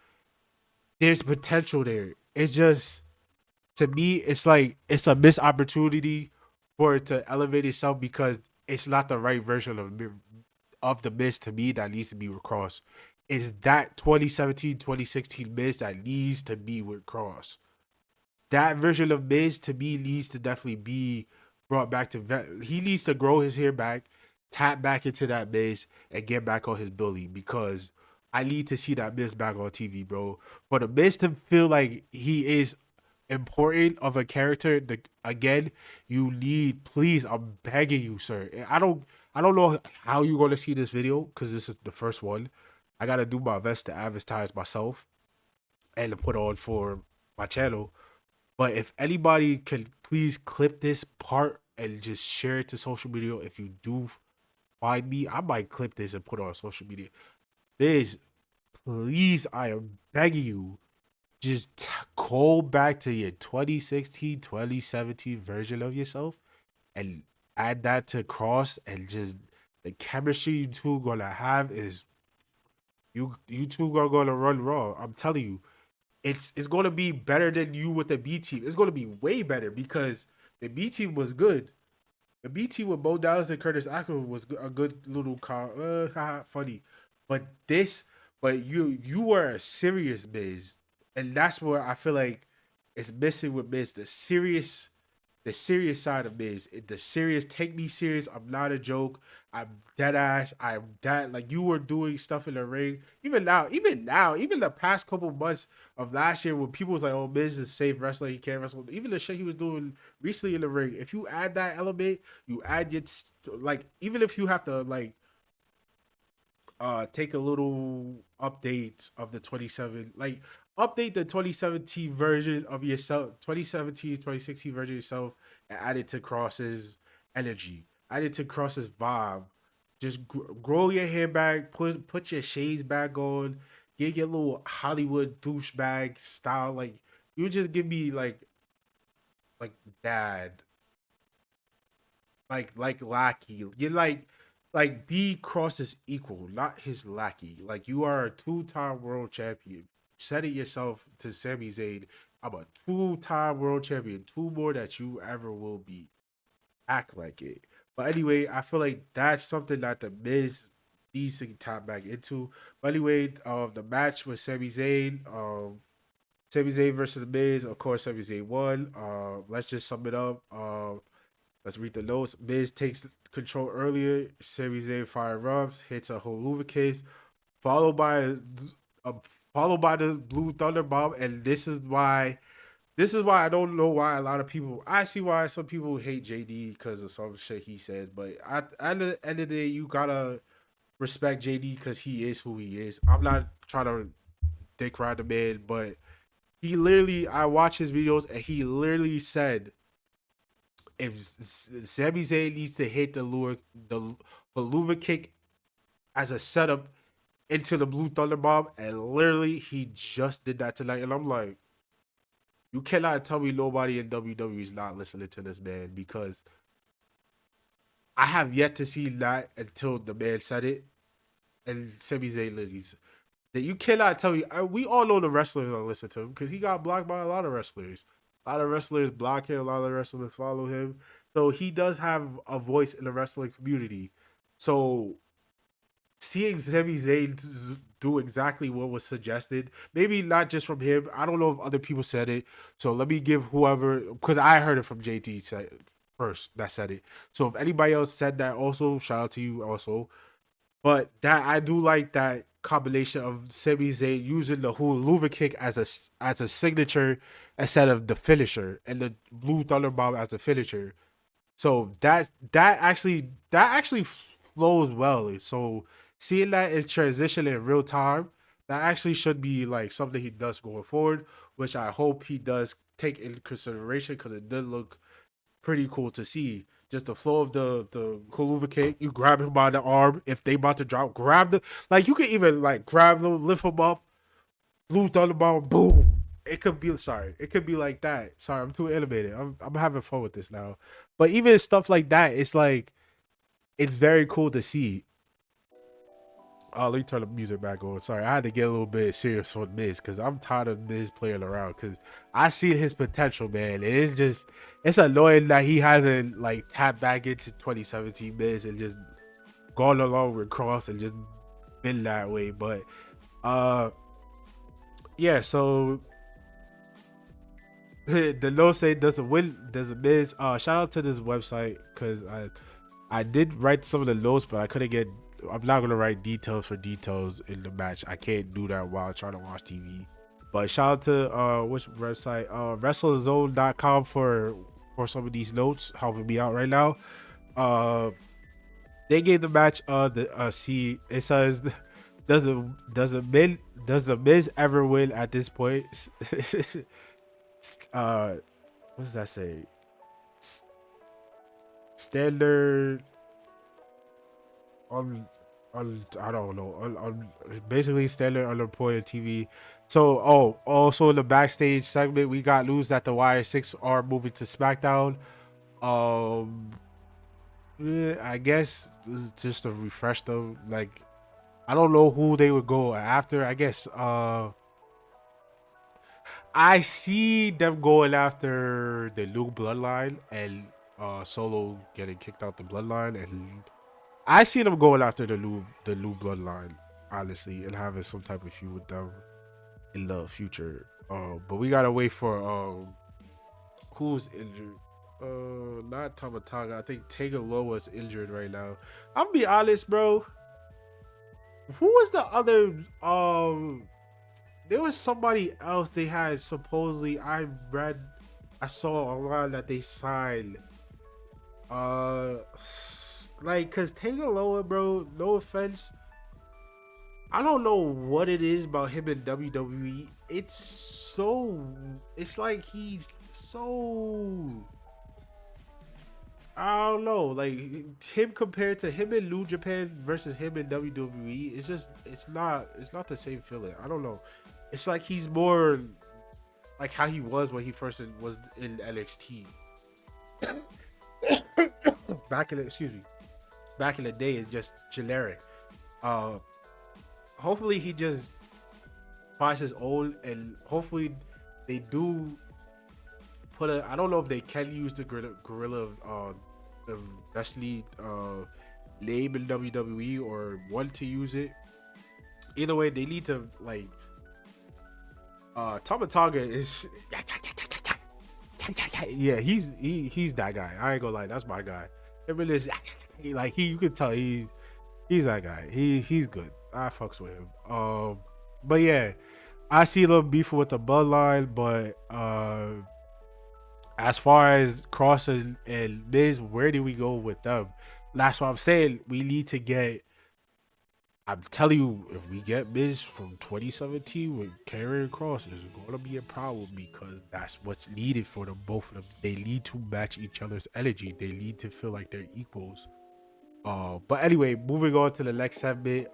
there's potential there. it's just to me, it's like it's a missed opportunity for it to elevate itself because it's not the right version of the Miz to me that needs to be with Cross. It's that 2017, 2016 Miz that needs to be with Cross. That version of Miz to me needs to definitely be brought back to he needs to grow his hair back, tap back into that Miz, and get back on his bully because I need to see that Miz back on TV, bro. For the Miz to feel like he is important of a character, again, you need, please, I'm begging you, sir. I don't know how you're gonna see this video because this is the first one. I gotta do my best to advertise myself and to put on for my channel. But if anybody can please clip this part and just share it to social media, if you do find me, I might clip this and put it on social media. This, please, I am begging you, just go back to your 2016, 2017 version of yourself and add that to Cross and just the chemistry you two gonna have is you two are gonna run raw. I'm telling you, it's going to be better than you with the B team. It's going to be way better because the B team was good. The B team with Bo Dallas and Curtis Axel was a good little funny, but this, but you were a serious Miz, and that's where I feel like it's missing with Miz the serious side of Miz, the serious, take me serious. I'm not a joke. I'm dead ass. I'm that, like, you were doing stuff in the ring. Even the past couple months of last year when people was like, "Oh, Miz is a safe wrestler. He can't wrestle." Even the shit he was doing recently in the ring. If you add that element, you add your like, even if you have to like take a little update of the 27, like update the 2017 version of yourself, 2017 2016 version of yourself, and add it to Cross's energy, add it to Cross's vibe. Just grow your hair back, put your shades back on, get your little Hollywood douchebag style. Like, you just give me like dad, like lackey. You're like B Cross's equal, not his lackey. Like, you are a two-time world champion. Said it yourself to Sami Zayn. I'm a two-time world champion. Two more that you ever will be. Act like it. But anyway, I feel like that's something that the Miz needs to tap back into. But anyway, the match with Sami Zayn, Sami Zayn versus the Miz. Of course, Sami Zayn won. Let's just sum it up. Let's read the notes. Miz takes control earlier. Sami Zayn fire ups, hits a Holuva case, followed by a followed by the Blue Thunder Bomb. And this is why I don't know why a lot of people. I see why some people hate JD because of some shit he says. But at the end of the day, you gotta respect JD because he is who he is. I'm not trying to dick ride the man, but he literally, I watch his videos and he literally said if Sami Zayn needs to hit the Helluva kick as a setup into the Blue Thunder Bomb, and literally he just did that tonight, and I'm like, you cannot tell me nobody in WWE is not listening to this man because I have yet to see that until the man said it, and Sami Zayn literally that you cannot tell me. We all know the wrestlers don't listen to him because he got blocked by a lot of wrestlers. A lot of wrestlers block him. A lot of wrestlers follow him. So he does have a voice in the wrestling community. So seeing Sami Zayn do exactly what was suggested, maybe not just from him. I don't know if other people said it. So let me give whoever, because I heard it from JT first that said it. So if anybody else said that also, shout out to you also. But that, I do like that combination of Sami Zayn using the hula kick as a signature instead of the finisher, and the Blue Thunder Bomb as a finisher. So that actually flows well. So seeing that is transition in real time, that actually should be like something he does going forward, which I hope he does take into consideration because it did look pretty cool to see. Just the flow of the Kuluva kick. You grab him by the arm. If they about to drop, grab the, like, you can even like grab them, lift him up, Blue Thunderball, boom. It could be, sorry. It could be like that. Sorry, I'm too animated. I'm having fun with this now. But even stuff like that, it's like it's very cool to see. let me turn the music back on. Sorry, I had to get a little bit serious on Miz because I'm tired of Miz playing around. Because I see his potential, man. It's just it's annoying that he hasn't like tapped back into 2017 Miz and just gone along with Cross and just been that way. But uh, yeah. So the no say doesn't win. There's a Miz. Shout out to this website because I did write some of the notes, but I couldn't get. I'm not gonna write details for details in the match. I can't do that while trying to watch TV. But shout out to which website? WrestleZone.com for some of these notes helping me out right now. Uh, they gave the match the C. It says does the Miz ever win at this point? What does that say? Standard on I don't know on basically standard unreported TV. So also in the backstage segment we got news that the Wire 6 are moving to SmackDown. Um, I guess just to refresh them. Like I don't know who they would go after. I guess I see them going after the Luke bloodline and Solo getting kicked out the bloodline, and I see them going after the new bloodline, honestly, and having some type of feud with them in the future. But we gotta wait for who's injured. Not Tamatanga. I think Tagaloa is injured right now. I'll be honest, bro. Who was the other? There was somebody else they had supposedly. I saw online that they signed. Like, cause Tagaloa, bro. No offense, I don't know what it is about him in WWE. It's like he's so, I don't know, like him compared to him in New Japan versus him in WWE. It's not the same feeling. I don't know. It's like he's more like how he was when he first was in NXT. Back in the, excuse me, back in the day, it's just generic. Uh, Hopefully he just finds his own, and hopefully they do put a. I don't know if they can use the gorilla, the Destiny name in WWE or want to use it. Either way, they need to like. Tomatonga is. Yeah, he's that guy. I ain't gonna lie, that's my guy. Him and this, like you can tell he's that guy. He's good. I fucks with him. But yeah, I see a little beef with the bloodline, but as far as Cross and Miz, where do we go with them? That's what I'm saying. We need to get. I'm telling you, if we get Miz from 2017 with Karrion Cross, it's going to be a problem because that's what's needed for them, both of them. They need to match each other's energy. They need to feel like they're equals. But anyway, moving on to the next segment.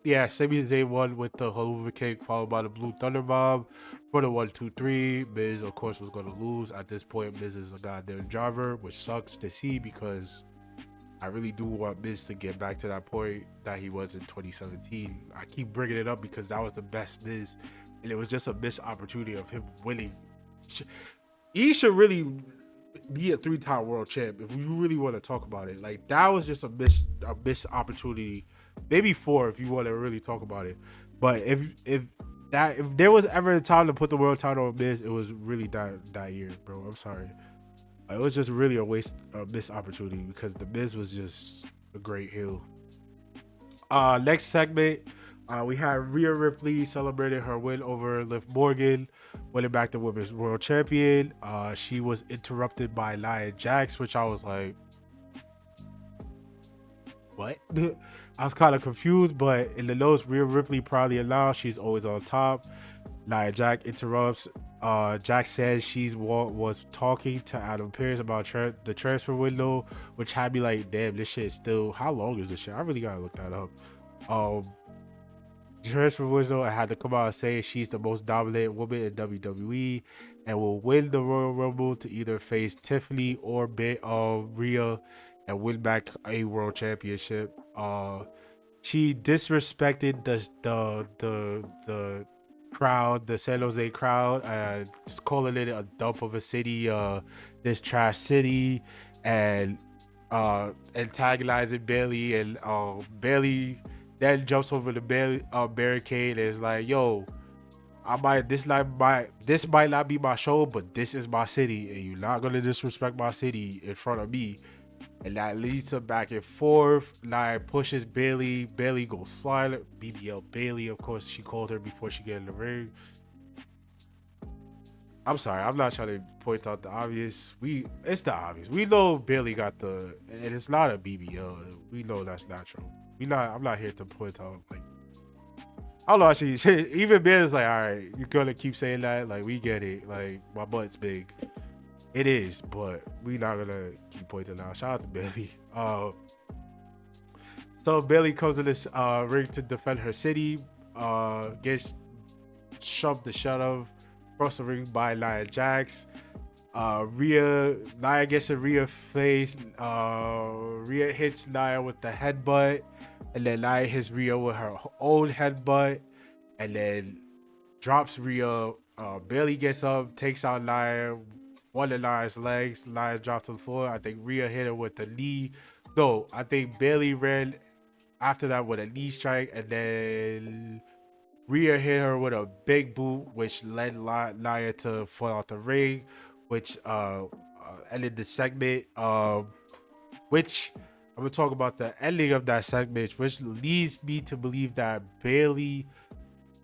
Yeah, Sami Zayn won with the Haluva Kick, followed by the Blue Thunder Bomb for the 1-2-3. Miz, of course, was gonna lose. At this point, Miz is a goddamn driver, which sucks to see because I really do want Miz to get back to that point that he was in 2017. I keep bringing it up because that was the best Miz, and it was just a missed opportunity of him winning. He should really be a 3-time world champ if you really want to talk about it. Like that was just a missed opportunity, maybe 4 if you want to really talk about it. But if there was ever a time to put the world title on Miz, it was really that year, bro. I'm sorry, it was just really a missed opportunity because the Miz was just a great heel. Next segment, we had Rhea Ripley celebrating her win over Liv Morgan, winning back the Women's World Champion. She was interrupted by Nia Jax, which I was like, what? I was kind of confused, but in the notes, Rhea Ripley probably announced she's always on top. Nia Jax interrupts. Jax says was talking to Adam Pearce about the transfer window, which had me like, damn, this shit is still. How long is this shit? I really gotta look that up. Transfer window, I had to come out and say she's the most dominant woman in WWE and will win the Royal Rumble to either face Tiffany or Rhea and win back a world championship. she disrespected the crowd, the San Jose crowd, calling it a dump of a city, this trash city, and antagonizing Bailey, and Bailey then jumps over the barricade and is like, "Yo, I might this might not be my show, but this is my city, and you're not gonna disrespect my city in front of me." And that leads to back and forth. Nia pushes Bailey. Bailey goes flying. BBL Bailey, of course, she called her before she get in the ring. I'm sorry, I'm not trying to point out the obvious. It's the obvious. We know Bailey got and it's not a BBL. We know that's not true. I'm not here to point out like. I don't know. Actually, even Bailey's like, all right, you're gonna keep saying that. Like, we get it. Like, my butt's big. It is, but we not gonna keep pointing out. Shout out to Bailey. So Bailey comes in this ring to defend her city. Gets shoved the shut of across the ring by Nia Jax. Nia gets a Rhea face. Rhea hits Nia with the headbutt, and then Nia hits Rhea with her own headbutt, and then drops Rhea. Bailey gets up, takes out Nia. One of Nia's legs. Nia dropped to the floor. I think Rhea hit her with the knee. No, I think Bailey ran after that with a knee strike, and then Rhea hit her with a big boot, which led Nia to fall out the ring, which ended the segment. Which I'm gonna talk about the ending of that segment, which leads me to believe that Bailey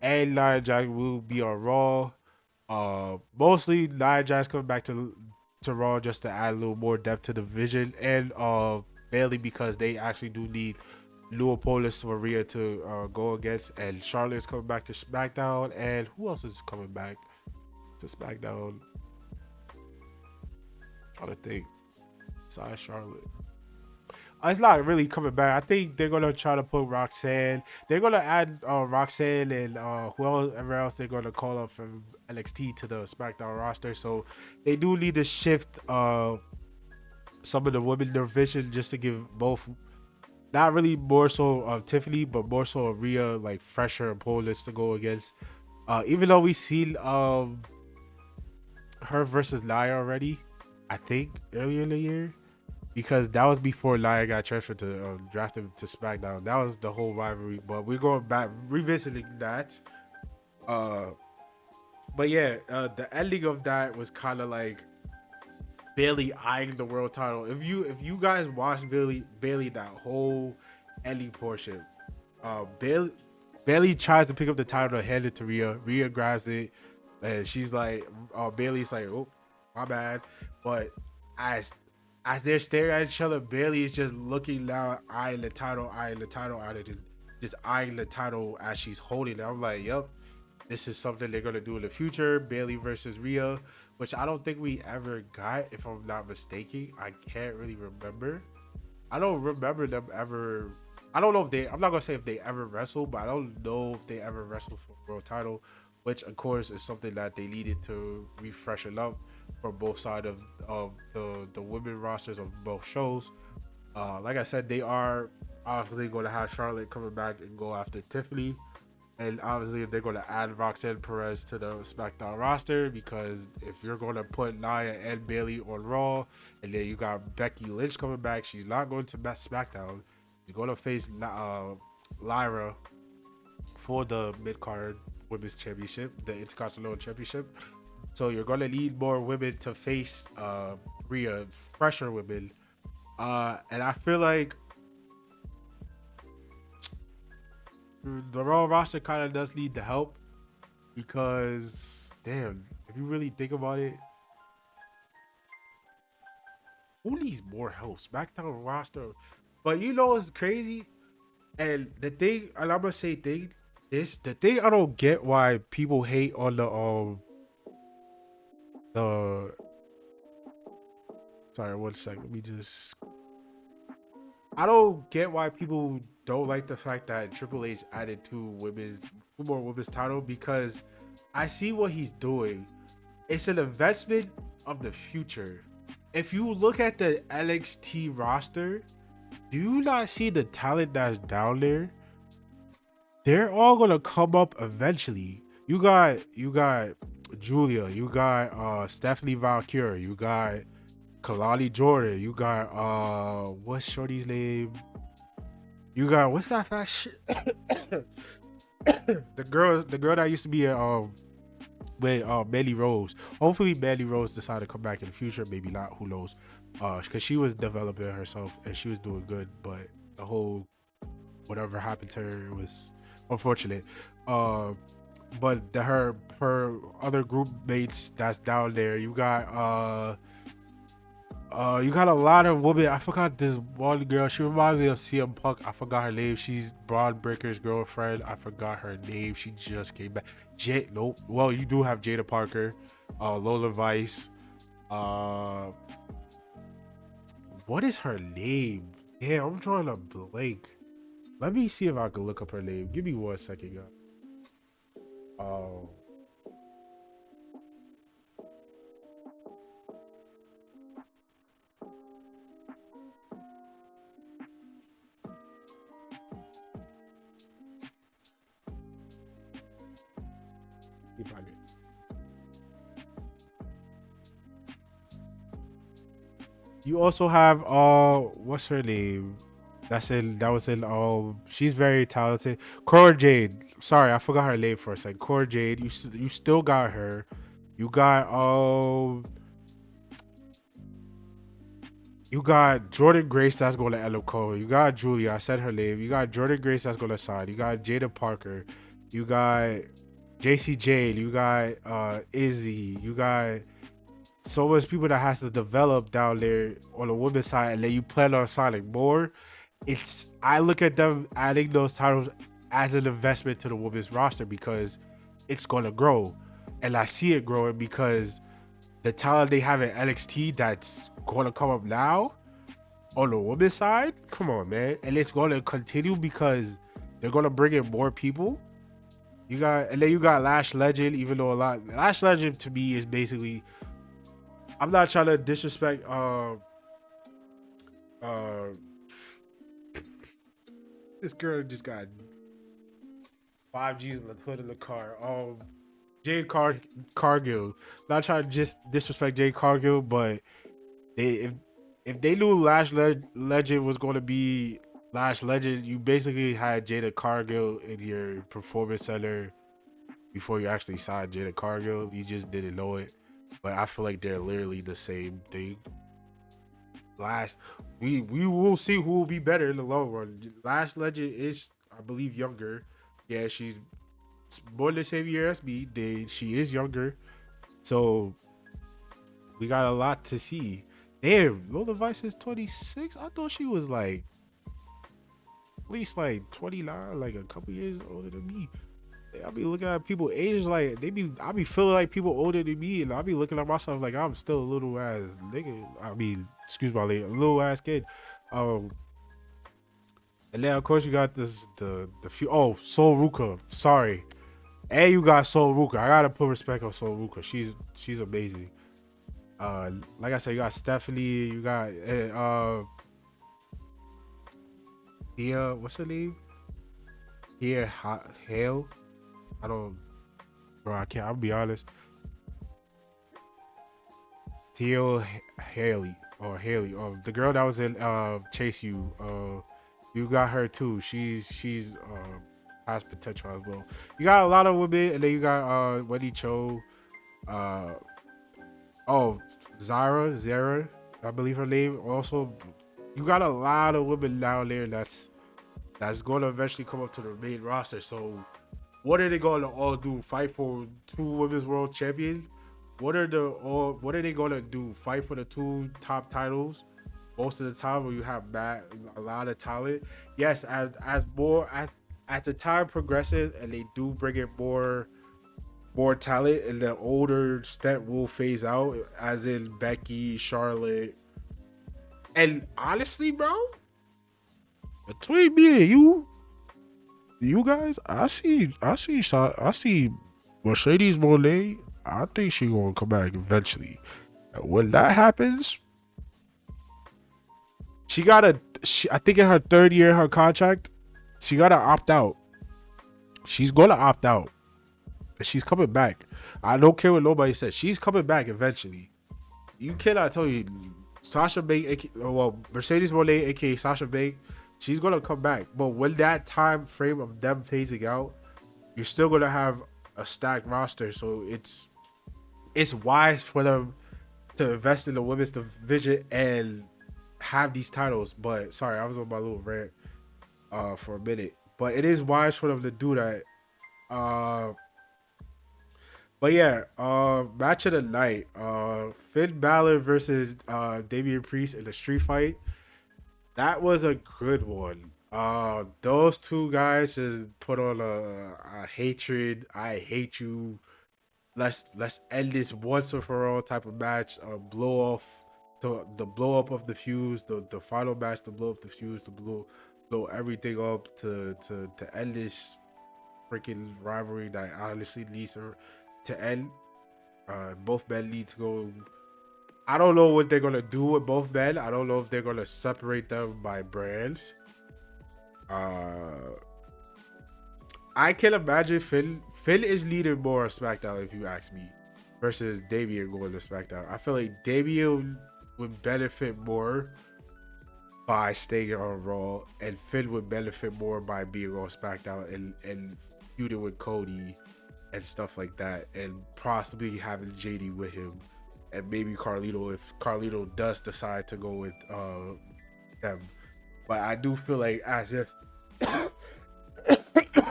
and Nia Jax will be on Raw. Mostly Nia Jax coming back to Raw just to add a little more depth to the division, and Bailey because they actually do need new opponents for Rhea to go against, and Charlotte's coming back to SmackDown, and who else is coming back to SmackDown? I'm trying to think. Besides Charlotte. It's not really coming back. I think they're gonna try to put Roxanne. They're gonna add Roxanne and whoever else they're gonna call up from NXT to the SmackDown roster. So they do need to shift some of the women division just to give both, not really more so of Tiffany, but more so of Rhea, like fresher opponents to go against. Even though we seen her versus Nia already, I think earlier in the year. Because that was before Nia got transferred to drafted to SmackDown. That was the whole rivalry. But we're going back revisiting that. But yeah, the ending of that was kind of like Bailey eyeing the world title. If you guys watch Bailey that whole ending portion, Bailey tries to pick up the title and hand it to Rhea. Rhea grabs it, and she's like, Bailey's like, oh, my bad. But as they're staring at each other, Bailey is just looking down, eyeing the title, just eyeing the title as she's holding it. I'm like, yep, this is something they're gonna do in the future. Bailey versus Rhea, which I don't think we ever got, if I'm not mistaken. I can't really remember. I don't remember them ever. I don't know if I'm not gonna say if they ever wrestled, but I don't know if they ever wrestled for the world title, which of course is something that they needed to refresh it up for both sides of the women rosters of both shows. Like I said, they are obviously going to have Charlotte coming back and go after Tiffany, and obviously they're going to add Roxanne Perez to the SmackDown roster, because if you're going to put Nia and Bailey on Raw, and then you got Becky Lynch coming back, she's not going to SmackDown. She's going to face Lyra for the mid-card women's championship, the Intercontinental Championship. So you're gonna need more women to face Rhea, fresher women, and I feel like the Raw roster kind of does need the help, because damn, if you really think about it, who needs more help? SmackDown roster, but you know it's crazy, and the thing, and I'm gonna say the thing I don't get why people hate on sorry, 1 second. I don't get why people don't like the fact that Triple H added two more women's title, because I see what he's doing. It's an investment of the future. If you look at the NXT roster, do you not see the talent that's down there? They're all gonna come up eventually. You got Julia, you got Stephanie Valkyrie, you got Kalani Jordan, you got what's Shorty's name? You got what's that fat shit? The girl that used to be with Mandy Rose. Hopefully Mandy Rose decided to come back in the future. Maybe not. Who knows? Because she was developing herself and she was doing good, but the whole whatever happened to her was unfortunate. Uh, but her other group mates that's down there. You got a lot of women. I forgot this one girl. She reminds me of CM Punk. I forgot her name. She's Braun Breaker's girlfriend. I forgot her name. She just came back. Nope. Well, you do have Jada Parker, Lola Vice. Uh, what is her name? Yeah, I'm drawing a blank. Let me see if I can look up her name. Give me 1 second, guys. Oh, if I can. You also have what's her name? That was in she's very talented. Cora Jade. Sorry, I forgot her name for a second. Cora Jade. You still got her. You got you got Jordan Grace that's going to LFCO. You got Julia. I said her name. You got Jordan Grace that's going to sign. You got Jada Parker. You got JC Jade. You got Izzy. You got so much people that has to develop down there on the women's side, and then you plan on signing more. I look at them adding those titles as an investment to the women's roster because it's gonna grow, and I see it growing because the talent they have at NXT that's gonna come up now on the women's side. Come on, man, and it's gonna continue because they're gonna bring in more people. And then you got Lash Legend, even though Lash Legend to me is basically. I'm not trying to disrespect uh this girl just got 5Gs in the hood of the car. Jade Cargill. Not trying to just disrespect Jade Cargill, but they if they knew Legend was going to be Lash Legend, you basically had Jada Cargill in your performance center before you actually signed Jada Cargill. You just didn't know it. But I feel like they're literally the same thing. Lash, we will see who will be better in the long run. Lash Legend is, I believe, younger. Yeah, she's born the same year as me. She is younger, so we got a lot to see. Damn, Lola Vice is 26. I thought she was like at least like 29, like a couple years older than me. I be looking at people ages like I be feeling like people older than me, and I be looking at myself like I'm still a little ass nigga. I mean, excuse my language, a little ass kid. Um, and then of course you got the few. Oh, Soul Ruka. Sorry, and you got Soul Ruka. I gotta put respect on Soul Ruka. She's amazing. Like I said, you got Stephanie. You got Tia. What's her name? Tia Hale. I don't, bro. I can't. I'll be honest. Theo Haley or Haley, the girl that was in Chase You, you got her too. She's has potential as well. You got a lot of women, and then you got Wendy Cho, uh oh Zara, I believe her name. Also, you got a lot of women down there that's going to eventually come up to the main roster. So what are they going to all do? Fight for two women's world champions? What are they going to do? Fight for the two top titles? Most of the time, where you have a lot of talent. Yes, as the time progresses and they do bring in more talent, and the older step will phase out, as in Becky, Charlotte, and honestly, bro, between me and you guys, I see Mercedes Monet. I think she gonna come back eventually. And when that happens, I think in her third year, her contract, she gotta opt out. She's gonna opt out. And she's coming back. I don't care what nobody says. She's coming back eventually. You cannot tell you Sasha Banks, well, Mercedes Monet, aka Sasha Banks, she's gonna come back. But when that time frame of them phasing out, you're still gonna have a stacked roster. So it's wise for them to invest in the women's division and have these titles. But sorry, I was on my little rant for a minute. But it is wise for them to do that. Uh but yeah, match of the night. Finn Balor versus Damian Priest in the street fight. That was a good one. Those two guys just put on a hatred. I hate you. Let's end this once and for all type of match. Blow off the blow up of the fuse. The final match to blow up the fuse, to blow everything up to end this freaking rivalry that honestly needs to end. Both men need to go. I don't know what they're gonna do with both men. I don't know if they're gonna separate them by brands. Uh, I can imagine Finn is leading more on SmackDown if you ask me, versus Damian going to SmackDown. I feel like Damian would benefit more by staying on Raw, and Finn would benefit more by being on SmackDown and feuding with Cody and stuff like that, and possibly having JD with him, and maybe Carlito if Carlito does decide to go with them. But I do feel like as if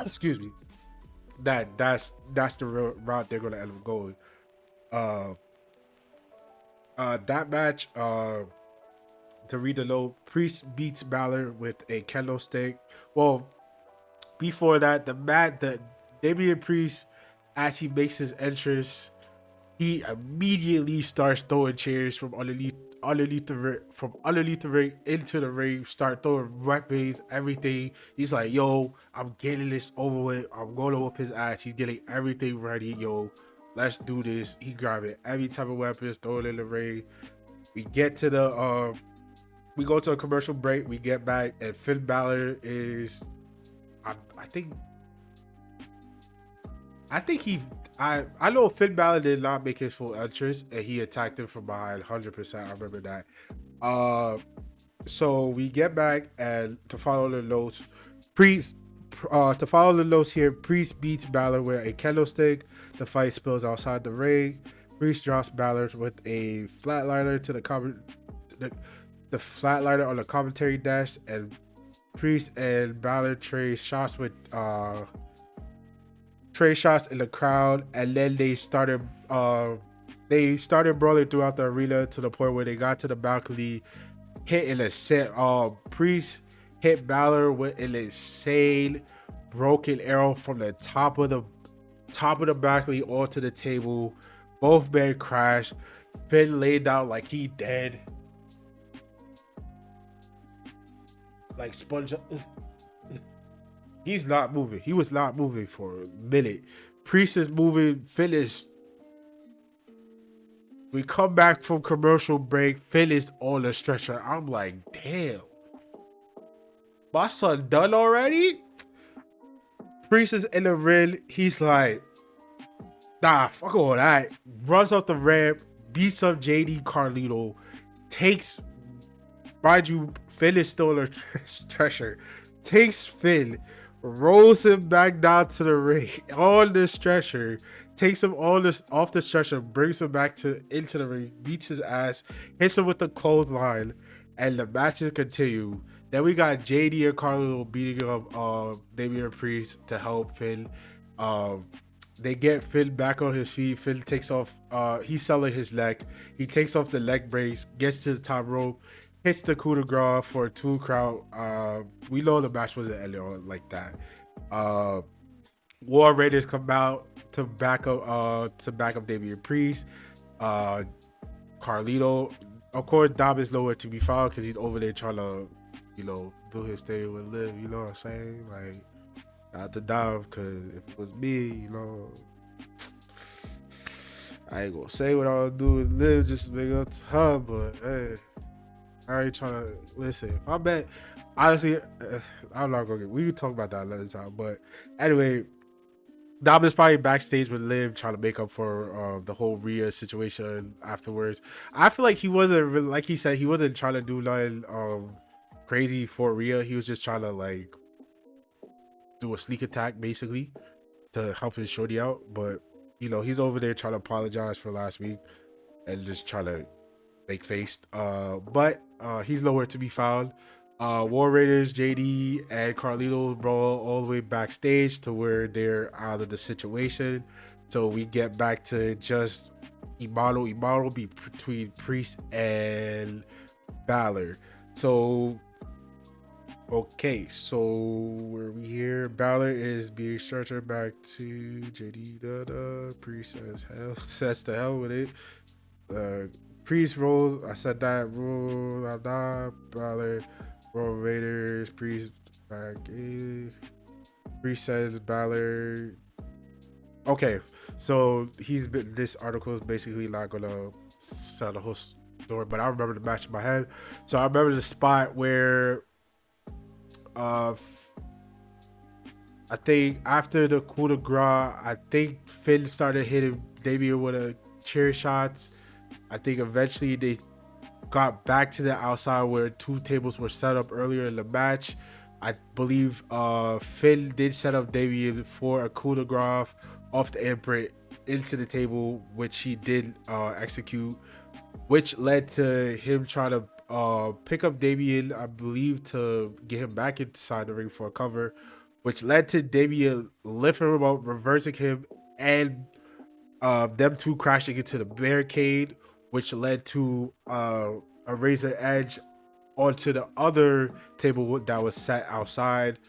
excuse me, that's the real route they're gonna end up going. Uh, that match, to read the note, Priest beats Balor with a kendo stick. Well, before that, the Damian Priest, as he makes his entrance, he immediately starts throwing chairs from underneath the ring into the ring, start throwing weapons, everything. He's like, yo, I'm getting this over with. I'm going to whoop his ass. He's getting everything ready. Yo, let's do this. He grabbing every type of weapons, throw it in the ring. We get to the we go to a commercial break. We get back, and Finn Balor is, I think I know Finn Balor did not make his full entrance, and he attacked him from behind 100%. I remember that. So we get back, and to follow the notes, here, Priest beats Balor with a kendo stick. The fight spills outside the ring. Priest drops Balor with a flatliner to the flatliner on the commentary desk, and Priest and Balor trade shots in the crowd, and then they started brawling throughout the arena to the point where they got to the balcony, hitting a set. Priest hit Balor with an insane broken arrow from the top of the balcony onto the table. Both men crashed. Finn laid down like he dead, like sponge. He's not moving. He was not moving for a minute. Priest is moving. Finn is. We come back from commercial break. Finn is on the stretcher. I'm like, damn. My son done already? Priest is in the ring. He's like, nah, fuck all that. Runs off the ramp. Beats up JD Carlito. Takes, mind you, Finn is still on the stretcher. Takes Finn, rolls him back down to the ring on the stretcher, takes him off the stretcher, brings him back into the ring, beats his ass, hits him with the clothesline, and the matches continue. Then we got JD and Carlo beating up Damian Priest to help Finn. They get Finn back on his feet. Finn takes off, he's selling his leg. He takes off the leg brace, gets to the top rope, hits the coup de grace for a 2 crowd. We know the match wasn't ending like that. War Raiders come out to back up Damian Priest. Carlito, of course, Dom is nowhere to be found because he's over there trying to, do his thing with Liv. You know what I'm saying? Like, not to Dom, because if it was me, I ain't gonna say what I would do with Liv just to make up to her, but hey. I ain't trying to listen. If I bet, honestly, I'm not gonna we can talk about that another time. But anyway, Dom is probably backstage with Liv trying to make up for the whole Rhea situation afterwards. I feel like he wasn't really, like he said, he wasn't trying to do nothing crazy for Rhea. He was just trying to like do a sneak attack basically to help his shorty out. But you know, he's over there trying to apologize for last week and just trying to fake faced. But he's nowhere to be found. War Raiders, JD, and Carlito brawl all the way backstage to where they're out of the situation. So we get back to just Imano be between Priest and Balor. So okay, so where we here? Balor is being stretchered back to JD. Priest says hell says to hell with it. Uh, Priest rolls. I said that rule. Balor, Roll Raiders. Priest back. Priest says Balor. Okay, so he's been. This article is basically not gonna sell the whole story, but I remember the match in my head. So I remember the spot where, uh, I think after the coup de grace, I think Finn started hitting Damien with a chair shots. I think eventually they got back to the outside where two tables were set up earlier in the match. I believe Finn did set up Damien for a coup de grace off the imprint into the table, which he did execute, which led to him trying to pick up Damien, I believe, to get him back inside the ring for a cover, which led to Damien lifting him up, reversing him, and them two crashing into the barricade, which led to a razor edge onto the other table that was set outside,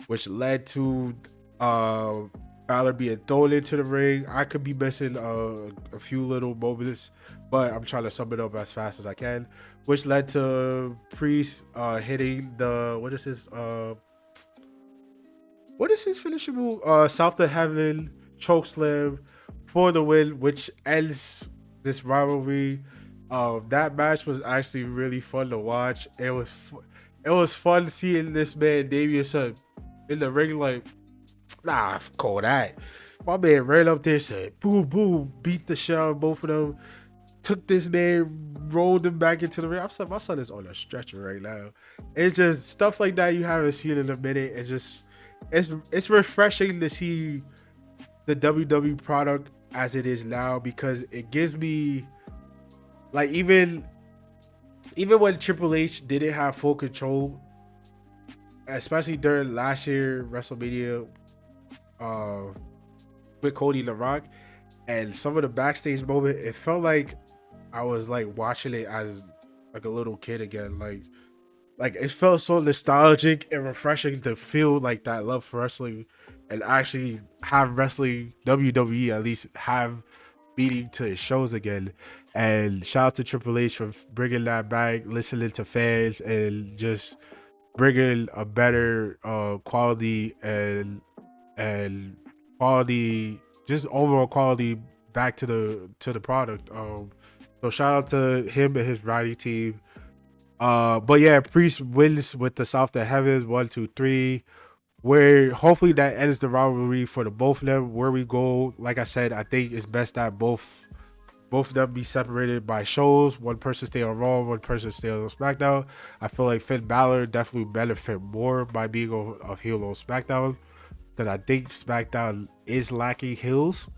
which led to uh, Balor being thrown into the ring. I could be missing a few little moments, but I'm trying to sum it up as fast as I can, which led to Priest hitting the what is his finishing move? South of Heaven choke slam for the win, which ends this rivalry. That match was actually really fun to watch. It was fun seeing this man Damien said in the ring like, nah, call that. My man ran up there, said boom boom, beat the shit out of both of them. Took this man, rolled him back into the ring. I'm saying my son is on a stretcher right now. It's just stuff like that you haven't seen in a minute. It's refreshing to see the WWE product as it is now, because it gives me like, even when Triple H didn't have full control, especially during last year WrestleMania uh with Cody and The Rock, and some of the backstage moment, it felt like I was like watching it as like a little kid again. Like it felt so nostalgic and refreshing to feel like that love for wrestling and actually have wrestling WWE at least have meeting to his shows again. And shout out to Triple H for bringing that back, listening to fans, and just bringing a better quality and quality, just overall quality back to the product. So shout out to him and his writing team. But yeah, Priest wins with the South of Heavens 1, 2, 3. Where hopefully that ends the rivalry for the both of them. Where we go, like I said, I think it's best that both of them be separated by shows. One person stay on Raw, one person stay on SmackDown. I feel like Finn Balor definitely benefit more by being a heel on SmackDown, because I think SmackDown is lacking heels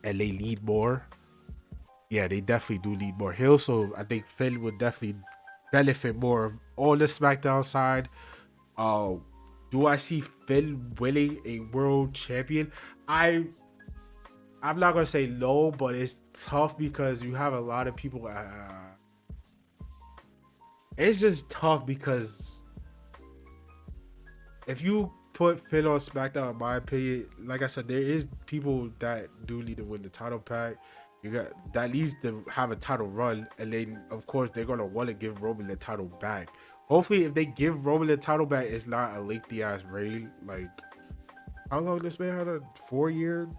and they need more. Yeah, they definitely do need more heels. So I think Finn would definitely benefit more on the SmackDown side. Uh, do I see Finn winning a world champion? I I'm not gonna say no, but it's tough because you have a lot of people. It's just tough because if you put Finn on SmackDown, in my opinion, like I said, there is people that do need to win the title pack. You got that needs to have a title run, and then of course they're gonna want to give Roman the title back. Hopefully, if they give Roman the title back, it's not a lengthy ass reign. Like how long this man had a 4 year?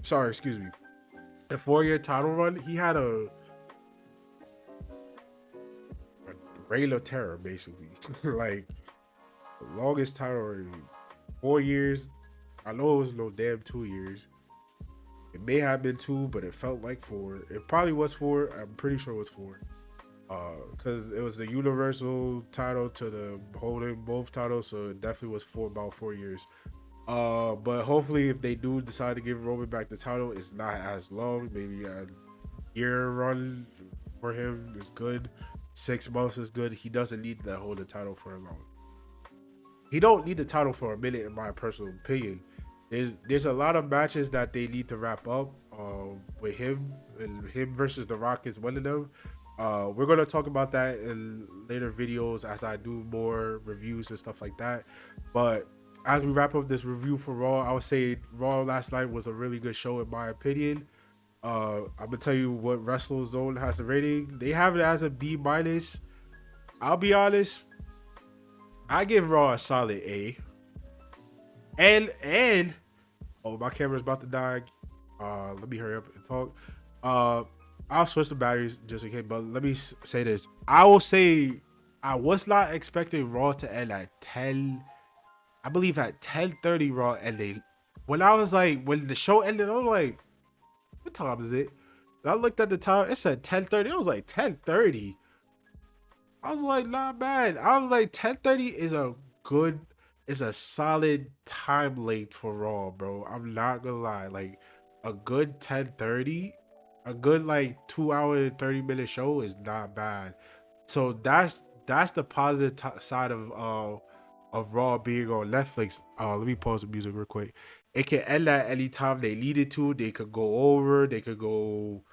Sorry, excuse me, a 4 year title run. He had a reign of terror basically, like the longest title reign, 4 years. I know it was no damn 2 years. It may have been two, but it felt like four. It probably was four. I'm pretty sure it was four. Because it was the universal title to the holding both titles, so it definitely was for about 4 years. But hopefully, if they do decide to give Roman back the title, it's not as long. Maybe a year run for him is good. 6 months is good. He doesn't need to hold the title for long. He don't need the title for a minute, in my personal opinion. There's a lot of matches that they need to wrap up with him, and him versus The Rock is one of them. We're gonna talk about that in later videos as I do more reviews and stuff like that. But as we wrap up this review for Raw, I would say Raw last night was a really good show in my opinion. I'm gonna tell you what WrestleZone has the rating. They have it as a B minus. I'll be honest, I give Raw a solid A. And oh, my camera's about to die. Let me hurry up and talk. Uh, I'll switch the batteries just in case. But let me say this: I will say I was not expecting Raw to end at 10. I believe at 10:30 Raw ending. When I was like, when the show ended, I was like, what time is it? And I looked at the time. It said 10:30. I was like 10:30. I was like, not bad. I was like, 10:30 is a good, is a solid time length for Raw, bro. I'm not gonna lie. Like a good 10:30, a good like 2 hour and 30 minute show is not bad. So that's the positive side of Raw being on Netflix. Let me pause the music real quick. It can end at any time they needed to. They could go over. They could go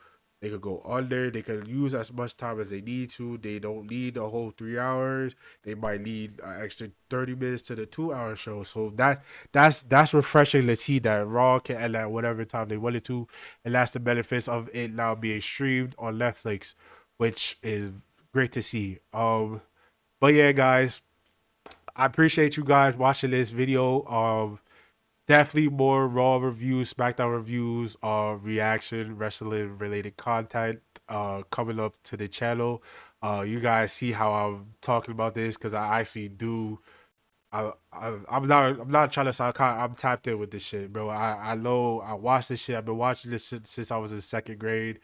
under. They could use as much time as they need to. They don't need a whole 3 hours. They might need an extra 30 minutes to the 2 hour show. So that's refreshing to see that Raw can end at whatever time they wanted to, and that's the benefits of it now being streamed on Netflix, which is great to see. But yeah, guys, I appreciate you guys watching this video. Definitely more Raw reviews, SmackDown reviews, reaction, wrestling related content coming up to the channel. You guys see how I'm talking about this because I actually do. I'm not trying to sound kind. I'm tapped in with this shit, bro. I know I watched this shit. I've been watching this shit since I was in second grade,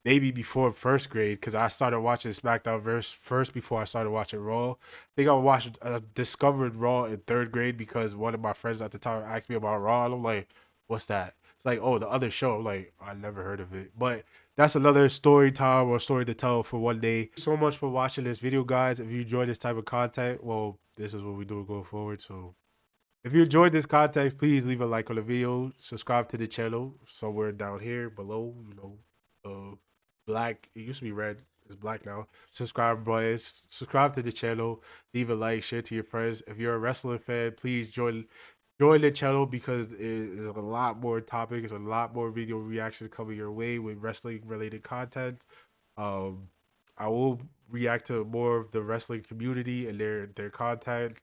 maybe before first grade, because I started watching SmackDown first before I started watching Raw. I think I watched discovered Raw in third grade because one of my friends at the time asked me about Raw, and I'm like, "What's that?" It's like, "Oh, the other show." I'm like, I never heard of it, but that's another story time or story to tell for one day. Thank you so much for watching this video, guys. If you enjoy this type of content, well, this is what we do going forward. So if you enjoyed this content, please leave a like on the video. Subscribe to the channel somewhere down here below. Black. It used to be red. It's black now. Subscribe, boys. Subscribe to the channel. Leave a like. Share to your friends. If you're a wrestling fan, please join the channel because there's a lot more topics, a lot more video reactions coming your way with wrestling related content. Um, I will react to more of the wrestling community and their content.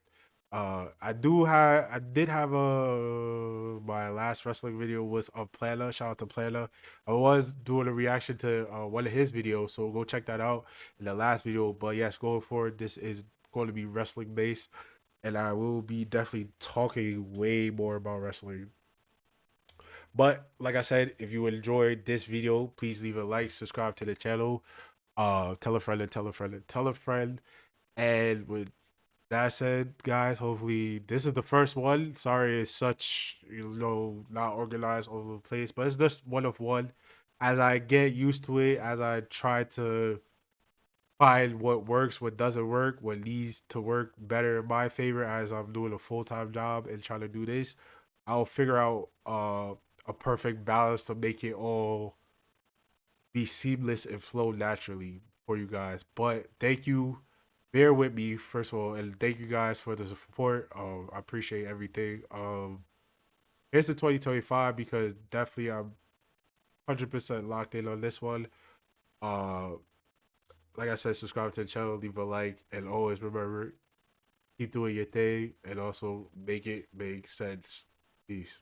I did have a my last wrestling video was of Plana. Shout out to Plana. I was doing a reaction to one of his videos, so go check that out in the last video. But yes, going forward, this is going to be wrestling based, and I will be definitely talking way more about wrestling. But like I said, if you enjoyed this video, please leave a like, subscribe to the channel, tell a friend and tell a friend and tell a friend. And with that said, guys, hopefully this is the first one. Sorry, it's such not organized all over the place, but it's just one of one. As I get used to it, as I try to find what works, what doesn't work, what needs to work better in my favor, as I'm doing a full time job and trying to do this, I'll figure out a perfect balance to make it all be seamless and flow naturally for you guys. But thank you. Bear with me, first of all, and thank you guys for the support. I appreciate everything. Here's the 2025 because definitely I'm 100% locked in on this one. Uh, like I said, subscribe to the channel, leave a like, and always remember, keep doing your thing, and also make it make sense. Peace.